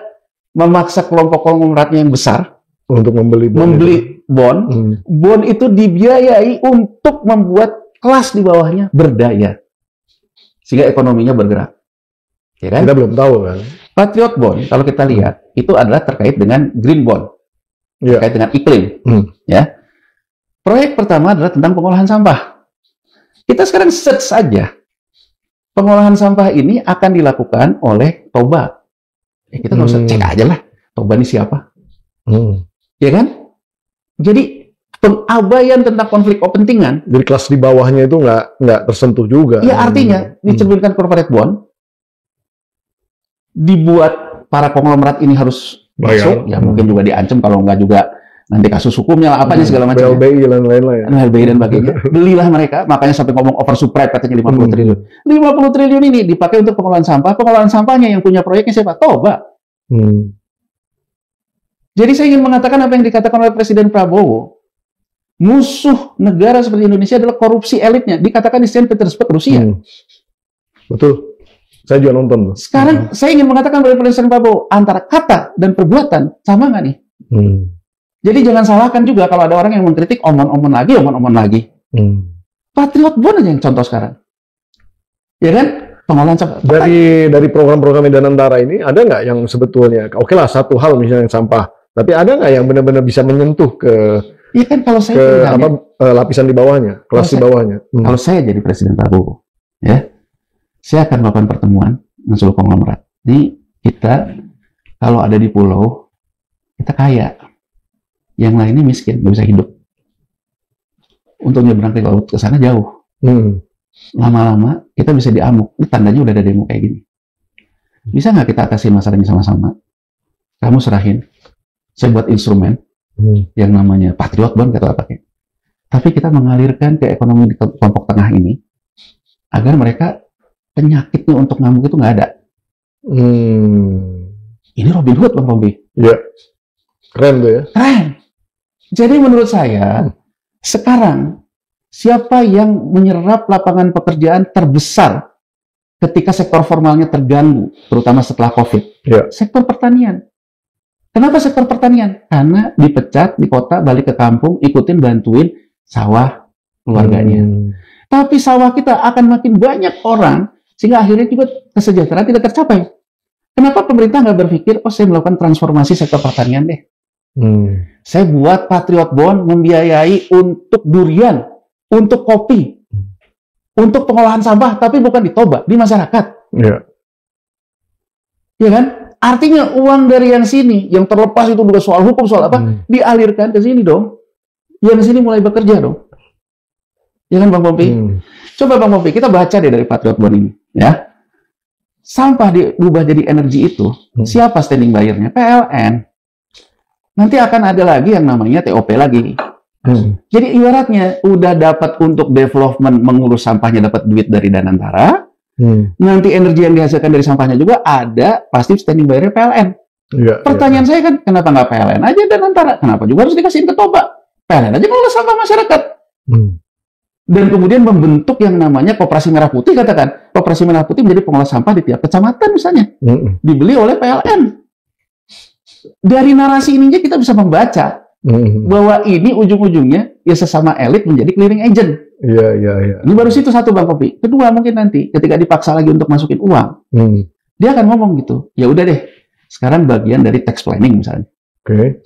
memaksa kelompok konglomeratnya yang besar untuk membeli bond, bond itu dibiayai untuk membuat kelas di bawahnya berdaya, sehingga ekonominya bergerak. Ya kan? Kita belum tahu kan. Patriot Bond, kalau kita lihat, itu adalah terkait dengan Green Bond, terkait dengan iklim. Ya. Proyek pertama adalah tentang pengolahan sampah. Kita sekarang search saja. Pengolahan sampah ini akan dilakukan oleh Toba. Kita nggak usah cek aja lah, Toba ini siapa. Ya kan? Jadi pengabaian tentang konflik kepentingan. Jadi kelas di bawahnya itu nggak tersentuh juga. Ya artinya dicerminkan corporate bond, dibuat para konglomerat ini harus masuk. Ya mungkin juga diancam kalau nggak juga nanti kasus hukumnya lah, apanya segala macam. LBI dan lain-lain. LBI dan sebagainya. Belilah mereka, makanya sampai ngomong oversupply katanya 50 triliun. 50 triliun ini dipakai untuk pengolahan sampah. Pengolahan sampahnya yang punya proyeknya siapa? Toba. Jadi saya ingin mengatakan apa yang dikatakan oleh Presiden Prabowo. Musuh negara seperti Indonesia adalah korupsi elitnya. Dikatakan di Saint Petersburg, Rusia. Betul. Saya juga nonton. Sekarang saya ingin mengatakan oleh Presiden Prabowo, antara kata dan perbuatan sama nggak nih? Jadi jangan salahkan juga kalau ada orang yang mengkritik omong-omong lagi. Patriot Bond aja yang contoh sekarang. Ya kan? Pengolahan sampah. Dari program-program Danantara ini, ada nggak yang sebetulnya, oke lah satu hal misalnya sampah, tapi ada nggak yang benar-benar bisa menyentuh ke iya kan, kalau saya lapisan di bawahnya, kelas di bawahnya. Kalau saya jadi Presiden Prabowo, ya, saya akan melakukan pertemuan dengan seluruh konglomerat. Ini kita kalau ada di pulau, kita kaya, yang lainnya miskin, nggak bisa hidup. Untuk nyebrang ke laut ke sana jauh. Lama-lama kita bisa diamuk. Ini tandanya udah ada demo kayak gini. Bisa nggak kita atasi masalah ini sama-sama? Kamu serahin, saya buat instrumen yang namanya Patriot Bond atau apa kayak. Tapi kita mengalirkan ke ekonomi di kelompok tengah ini agar mereka penyakitnya untuk ngamuk itu nggak ada. Ini Robin Hood, Bang Pombi. Ya, keren tuh ya. Keren. Jadi menurut saya sekarang siapa yang menyerap lapangan pekerjaan terbesar ketika sektor formalnya terganggu, terutama setelah COVID? Sektor pertanian. Kenapa sektor pertanian? Karena dipecat di kota, balik ke kampung, ikutin bantuin sawah keluarganya. Tapi sawah kita akan makin banyak orang, sehingga akhirnya juga kesejahteraan tidak tercapai. Kenapa pemerintah nggak berpikir, oh saya melakukan transformasi sektor pertanian deh. Saya buat Patriot Bond membiayai untuk durian, untuk kopi, untuk pengolahan sampah, tapi bukan di Toba, di masyarakat. Ya kan? Artinya uang dari yang sini, yang terlepas itu juga soal hukum, soal apa, dialirkan ke sini dong. Yang sini mulai bekerja dong. Ya kan Bang Pompi? Coba Bang Pompi, kita baca deh dari Patriot Bond ini. Ya. Sampah diubah jadi energi itu, siapa standing buyer-nya? PLN. Nanti akan ada lagi yang namanya TOP lagi. Jadi ibaratnya udah dapat untuk development mengurus sampahnya, dapat duit dari Danantara. Nanti energi yang dihasilkan dari sampahnya juga ada pasti standing buyer PLN. Pertanyaan saya kan, kenapa nggak PLN aja Danantara? Kenapa juga harus dikasihin ke Toba? PLN aja ngelola sampah masyarakat. Dan kemudian membentuk yang namanya Koperasi Merah Putih, katakan. Koperasi Merah Putih menjadi pengolah sampah di tiap kecamatan misalnya. Dibeli oleh PLN. Dari narasi ininya kita bisa membaca bahwa ini ujung-ujungnya ya sesama elit menjadi clearing agent. Iya. Ini baru situ satu Bang Popi. Kedua mungkin nanti ketika dipaksa lagi untuk masukin uang, dia akan ngomong gitu. Ya udah deh, sekarang bagian dari tax planning misalnya. Oke.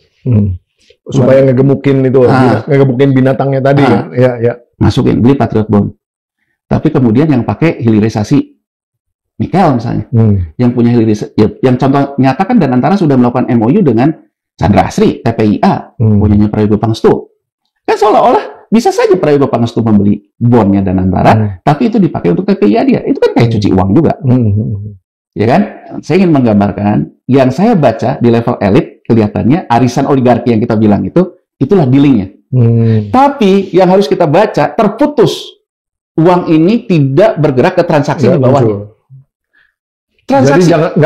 Supaya ngegemukin itu, ngegemukin binatangnya tadi kan. Ya. Masukin, beli Patriot Bond. Tapi kemudian yang pakai hilirisasi nikel misalnya, yang punya hilirisasi, yang contoh nyata kan dan antara sudah melakukan MOU dengan Chandra Asri, TPIA, punyanya Prayogo Pangestu. Kan seolah-olah bisa saja Prayogo Pangestu membeli bondnya dan antara, tapi itu dipakai untuk TPIA dia. Itu kan kayak cuci uang juga. Ya kan? Saya ingin menggambarkan, yang saya baca di level elit, kelihatannya arisan oligarki yang kita bilang itulah dealingnya. Tapi yang harus kita baca, terputus. Uang ini tidak bergerak ke transaksi di bawahnya. Transaksi. Jadi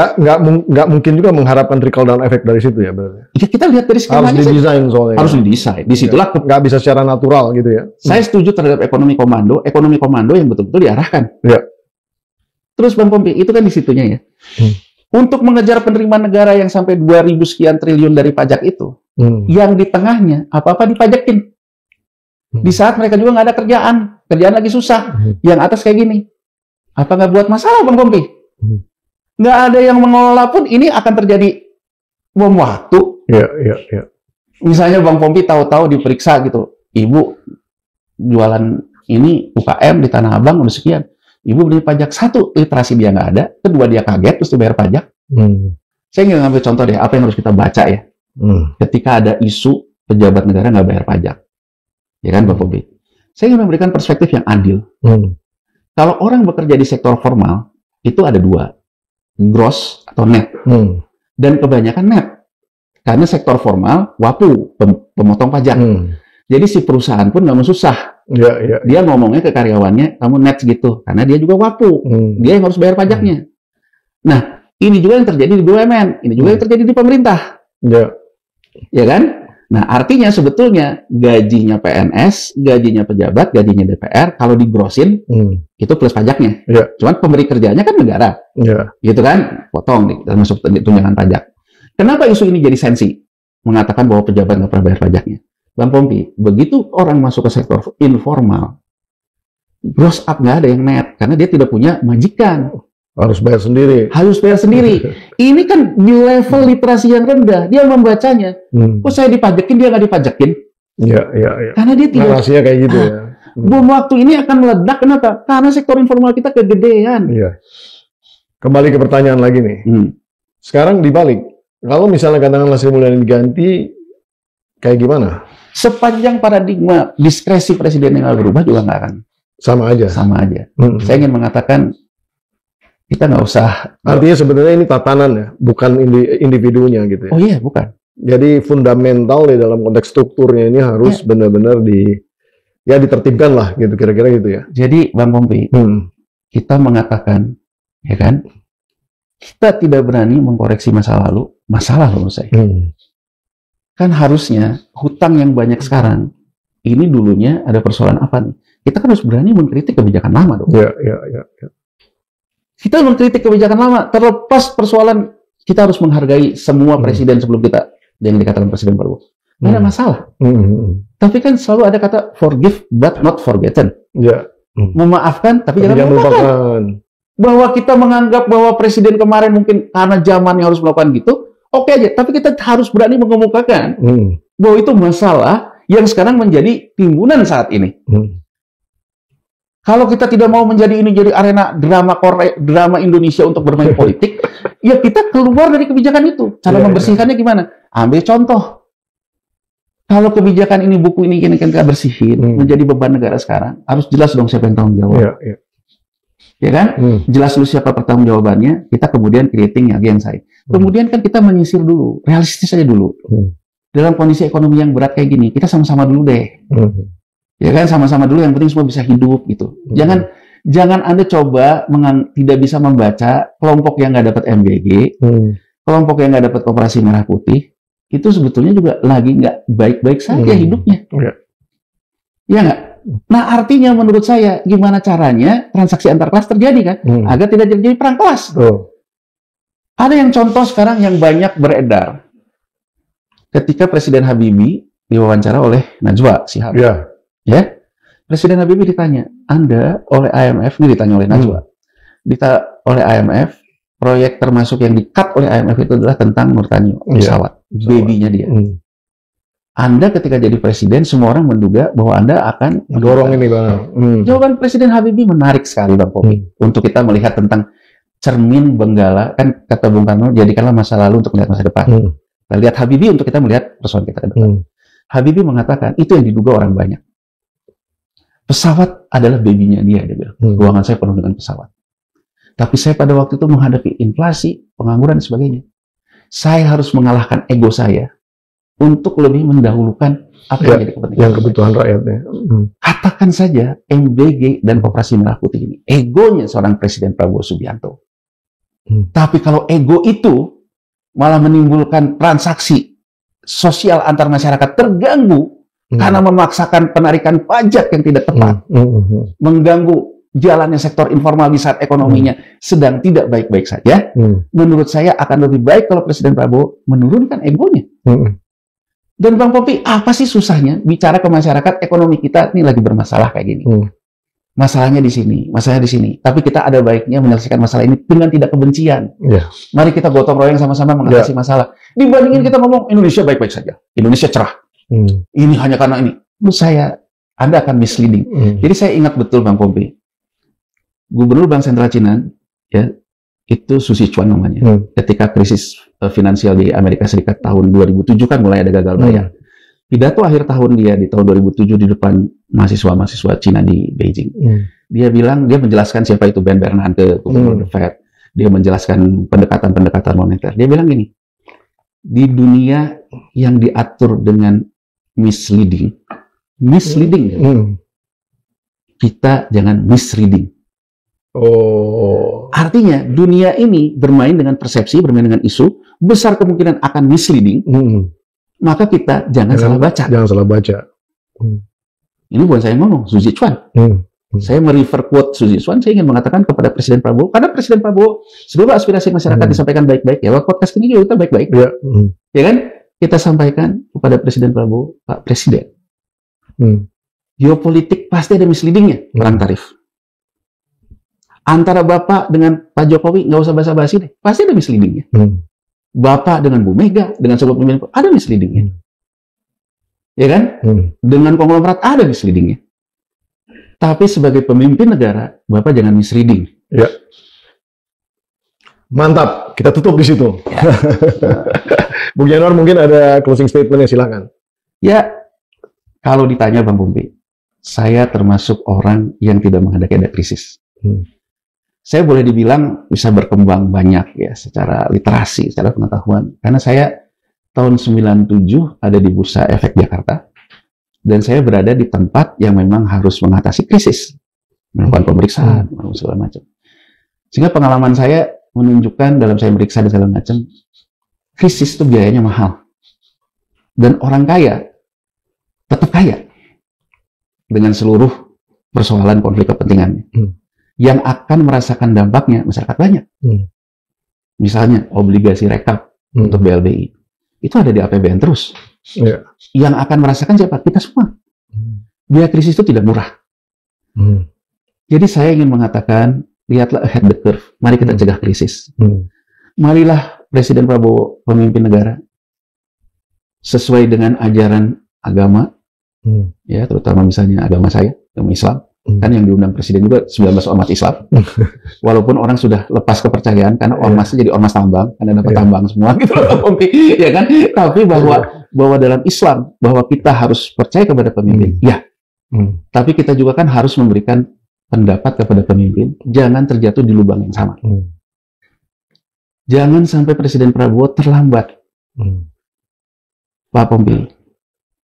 nggak mungkin juga mengharapkan trickle down effect dari situ ya berarti. Ya, kita lihat dari skemanya. Harus didesain soalnya. Harus didesain. Disitulah nggak bisa secara natural gitu ya. Saya setuju terhadap ekonomi komando yang betul-betul diarahkan. Ya. Terus Bang Pompi, itu kan di situnya ya. Untuk mengejar penerimaan negara yang sampai 2.000 sekian triliun dari pajak itu, yang di tengahnya apa-apa dipajakin. Di saat mereka juga nggak ada kerjaan lagi susah. Yang atas kayak gini, apa nggak buat masalah Bang Pompi? Nggak ada yang mengelola pun, ini akan terjadi bom waktu. Iya. Misalnya Bang Pompi tahu-tahu diperiksa gitu, Ibu jualan ini UKM di Tanah Abang udah sekian. Ibu beli pajak, satu, literasi dia nggak ada, kedua dia kaget terus dibayar pajak. Saya ingin ngambil contoh deh, apa yang harus kita baca ya. Ketika ada isu pejabat negara nggak bayar pajak. Ya kan Bang Pompi? Saya ingin memberikan perspektif yang adil. Kalau orang bekerja di sektor formal, itu ada dua. Gross atau net. Dan kebanyakan net. Karena sektor formal, WAPU, pemotong pajak. Jadi si perusahaan pun nggak mau susah. Dia ngomongnya ke karyawannya, kamu net segitu. Karena dia juga WAPU. Dia yang harus bayar pajaknya. Nah, ini juga yang terjadi di BUMN. Ini juga yang terjadi di pemerintah. Ya kan? Nah, artinya sebetulnya gajinya PNS, gajinya pejabat, gajinya DPR, kalau digrosin, itu plus pajaknya. Cuman pemberi kerjanya kan negara. Gitu kan? Potong nih, termasuk tunjangan pajak. Kenapa isu ini jadi sensi? Mengatakan bahwa pejabat nggak pernah bayar pajaknya. Bang Pompi, begitu orang masuk ke sektor informal, gross up nggak ada yang net, karena dia tidak punya majikan. Harus bayar sendiri. Ini kan di level literasi yang rendah. Dia membacanya. Kok saya dipajakin, dia nggak dipajakin? Iya. Karena dia tidak. Narasinya kayak gitu ya. Bom waktu ini akan meledak. Kenapa? Karena sektor informal kita kegedean. Iya. Kembali ke pertanyaan lagi nih. Sekarang dibalik. Kalau misalnya katakanlah Sri Mulyani diganti, kayak gimana? Sepanjang paradigma diskresi presiden yang berubah juga nggak akan. Sama aja. Saya ingin mengatakan, kita nggak usah. Artinya sebenarnya ini tatanan ya, bukan individunya gitu ya. Oh iya, bukan. Jadi fundamental di dalam konteks strukturnya ini harus benar-benar ditertibkan lah gitu, kira-kira gitu ya. Jadi Bang Pompi, kita mengatakan, ya kan, kita tidak berani mengkoreksi masa lalu, masalah menurut saya. Kan harusnya hutang yang banyak sekarang, ini dulunya ada persoalan apa nih? Kita kan harus berani mengkritik kebijakan lama dong. Iya. Kita mengkritik kebijakan lama, terlepas persoalan, kita harus menghargai semua presiden sebelum kita, yang dikatakan Presiden Prabowo. Nggak ada masalah. Tapi kan selalu ada kata forgive but not forgotten. Memaafkan, tapi jangan melupakan. Bahwa kita menganggap bahwa presiden kemarin mungkin karena zamannya harus melakukan gitu, oke aja. Tapi kita harus berani mengemukakan bahwa itu masalah yang sekarang menjadi timbunan saat ini. Kalau kita tidak mau menjadi ini jadi arena drama Indonesia untuk bermain politik, ya kita keluar dari kebijakan itu. Cara membersihkannya gimana? Ambil contoh. Kalau kebijakan ini, buku ini kita bersihin, menjadi beban negara sekarang, harus jelas dong siapa yang tanggung jawab. Ya kan? Jelas dulu siapa pertanggung jawabannya, kita kemudian creating against. Kemudian kan kita menyisir dulu, realistis saja dulu. Dalam kondisi ekonomi yang berat kayak gini, kita sama-sama dulu deh. Ya kan, sama-sama dulu, yang penting semua bisa hidup gitu. Jangan Anda coba tidak bisa membaca kelompok yang nggak dapat MBG, kelompok yang nggak dapat Koperasi Merah Putih, itu sebetulnya juga lagi nggak baik-baik saja hidupnya. Ya nggak? Nah, artinya menurut saya, gimana caranya transaksi antar kelas terjadi kan? Agar tidak terjadi perang kelas. Ada yang contoh sekarang yang banyak beredar. Ketika Presiden Habibie diwawancara oleh Najwa Shihab. Ya, Presiden Habibie ditanya, Anda oleh IMF, ini ditanya oleh Najwa, oleh IMF, proyek termasuk yang di-cut oleh IMF itu adalah tentang Nurtanio, pesawat, baby-nya dia. Anda ketika jadi presiden, semua orang menduga bahwa Anda akan dorong ini Bang. Jawaban Presiden Habibie menarik sekali Bang Popi. Untuk kita melihat tentang cermin Benggala, kan kata Bung Karno, jadikanlah masa lalu untuk melihat masa depan. Kita lihat Habibie untuk kita melihat persoalan kita ke depan. Habibie mengatakan, itu yang diduga orang banyak. Pesawat adalah baby-nya dia bilang. Ruangan saya penuh dengan pesawat. Tapi saya pada waktu itu menghadapi inflasi, pengangguran, dan sebagainya. Saya harus mengalahkan ego saya untuk lebih mendahulukan apa yang jadi kepentingan yang kebutuhan rakyatnya. Katakan saja MBG dan Koperasi Merah Putih ini, egonya seorang Presiden Prabowo Subianto. Tapi kalau ego itu malah menimbulkan transaksi sosial antar masyarakat terganggu karena memaksakan penarikan pajak yang tidak tepat, mengganggu jalannya sektor informal di saat ekonominya sedang tidak baik-baik saja, menurut saya akan lebih baik kalau Presiden Prabowo menurunkan egonya. Dan Bang Popi, apa sih susahnya bicara ke masyarakat, ekonomi kita ini lagi bermasalah kayak gini. Masalahnya di sini, masalahnya di sini. Tapi kita ada baiknya menyelesaikan masalah ini dengan tidak kebencian. Mari kita gotong royong sama-sama mengatasi masalah. Dibandingin kita ngomong Indonesia baik-baik saja, Indonesia cerah. Ini hanya karena ini. Menurut saya, Anda akan misleading. Jadi saya ingat betul Bang Popi, Gubernur Bank Sentral Cina, ya, itu Su Sichuan namanya. Ketika krisis finansial di Amerika Serikat tahun 2007 kan mulai ada gagal bayar. Pidato akhir tahun dia di tahun 2007 di depan mahasiswa-mahasiswa Cina di Beijing. Dia bilang, dia menjelaskan siapa itu Ben Bernanke, Gubernur The Fed. Dia menjelaskan pendekatan-pendekatan moneter. Dia bilang gini, di dunia yang diatur dengan misleading, kita jangan misreading. Artinya dunia ini bermain dengan persepsi, bermain dengan isu, besar kemungkinan akan misleading. Maka kita jangan salah baca. Jangan salah baca. Ini bukan saya ngomong, Su Sichuan. Saya merefer quote Su Sichuan, saya ingin mengatakan kepada Presiden Prabowo, karena Presiden Prabowo seluruh aspirasi masyarakat disampaikan baik-baik. Ya, podcast ini juga kita baik-baik. Ya kan? Kita sampaikan kepada Presiden Prabowo, Pak Presiden, geopolitik pasti ada misleadingnya, perang tarif. Antara Bapak dengan Pak Jokowi, nggak usah basa-basi deh, pasti ada misleadingnya. Bapak dengan Bu Mega, dengan sebuah pemimpin, ada misleadingnya. Ya kan? Dengan konglomerat ada misleadingnya. Tapi sebagai pemimpin negara, Bapak jangan misleading. Ya. Mantap, kita tutup di situ. Ya. Bung Januar mungkin ada closing statement-nya, silakan. Ya, kalau ditanya Bang Bumbi, saya termasuk orang yang tidak menghendaki ada krisis. Saya boleh dibilang bisa berkembang banyak ya secara literasi, secara pengetahuan. Karena saya tahun 97 ada di Bursa Efek Jakarta. Dan saya berada di tempat yang memang harus mengatasi krisis. Melakukan pemeriksaan, segala macam. Sehingga pengalaman saya menunjukkan dalam saya meriksa dan segala macam, krisis itu biayanya mahal. Dan orang kaya tetap kaya. Dengan seluruh persoalan konflik kepentingannya. Yang akan merasakan dampaknya masyarakat banyak. Misalnya obligasi rekap untuk BLBI itu ada di APBN terus. Yang akan merasakan siapa? Kita semua. Biaya krisis itu tidak murah. Jadi saya ingin mengatakan, lihatlah ahead the curve. Mari kita cegah krisis. Marilah Presiden Prabowo pemimpin negara sesuai dengan ajaran agama, ya terutama misalnya agama saya, agama Islam. Kan yang diundang presiden juga 19 ormas Islam. Walaupun orang sudah lepas kepercayaan karena ormasnya jadi ormas tambang, karena dapat tambang semua gitu loh, ya kan? Tapi bahwa dalam Islam bahwa kita harus percaya kepada pemimpin. Ya. Tapi kita juga kan harus memberikan pendapat kepada pemimpin, jangan terjatuh di lubang yang sama. Jangan sampai Presiden Prabowo terlambat. Pak Pompi,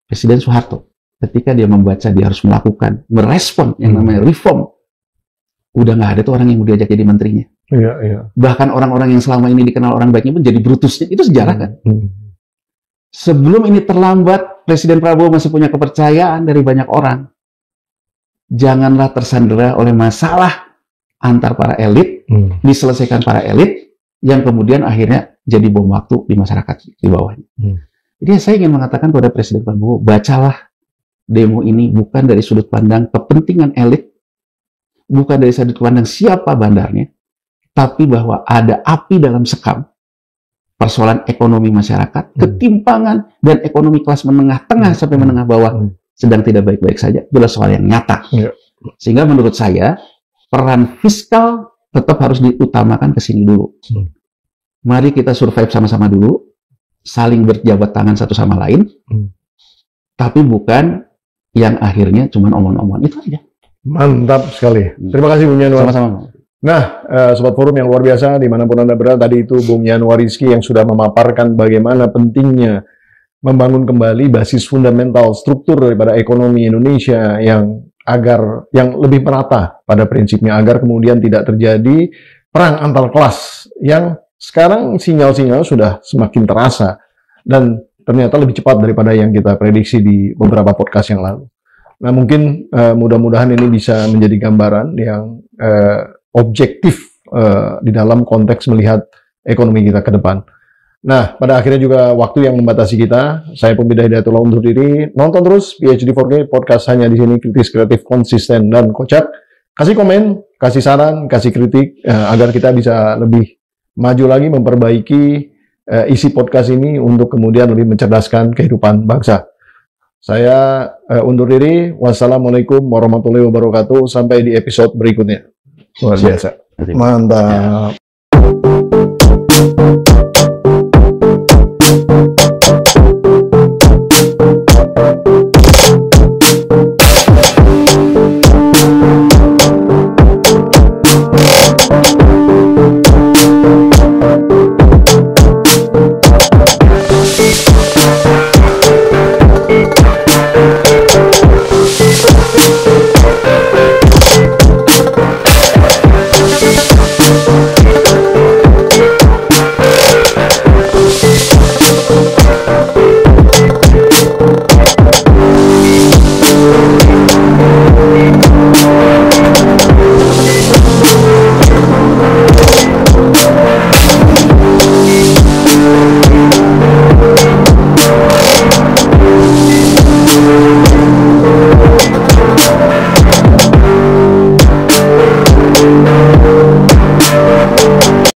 Presiden Soeharto ketika dia membaca, dia harus melakukan, merespon yang namanya reform. Udah nggak ada tuh orang yang mau diajak jadi menterinya. Bahkan orang-orang yang selama ini dikenal orang baiknya pun jadi brutusnya. Itu sejarah kan? Sebelum ini terlambat, Presiden Prabowo masih punya kepercayaan dari banyak orang. Janganlah tersandera oleh masalah antar para elit, diselesaikan para elit, yang kemudian akhirnya jadi bom waktu di masyarakat di bawahnya. Jadi saya ingin mengatakan kepada Presiden Prabowo, bacalah demo ini bukan dari sudut pandang kepentingan elit, bukan dari sudut pandang siapa bandarnya, tapi bahwa ada api dalam sekam, persoalan ekonomi masyarakat, ketimpangan, dan ekonomi kelas menengah tengah sampai menengah bawah sedang tidak baik-baik saja. Itulah soal yang nyata. Sehingga menurut saya, peran fiskal tetap harus diutamakan ke sini dulu. Mari kita survive sama-sama dulu, saling berjabat tangan satu sama lain, tapi bukan yang akhirnya cuma omong-omong. Itu aja. Mantap sekali. Terima kasih Bung Yanuar. Sama-sama. Nah, Sobat Forum yang luar biasa, dimanapun Anda berada, tadi itu Bung Yanuar Rizky yang sudah memaparkan bagaimana pentingnya membangun kembali basis fundamental struktur daripada ekonomi Indonesia yang lebih merata pada prinsipnya, agar kemudian tidak terjadi perang antar kelas yang sekarang sinyal-sinyal sudah semakin terasa dan ternyata lebih cepat daripada yang kita prediksi di beberapa podcast yang lalu. Nah, mungkin mudah-mudahan ini bisa menjadi gambaran yang objektif di dalam konteks melihat ekonomi kita ke depan. Nah, pada akhirnya juga waktu yang membatasi kita. Saya Pembida Hidayatullah undur diri. Nonton terus PhD 4K podcast hanya di sini, kritis, kreatif, konsisten, dan kocak. Kasih komen, kasih saran, kasih kritik agar kita bisa lebih maju lagi memperbaiki isi podcast ini untuk kemudian lebih mencerdaskan kehidupan bangsa. Saya undur diri. Wassalamualaikum warahmatullahi wabarakatuh. Sampai di episode berikutnya. Luar biasa. Mantap.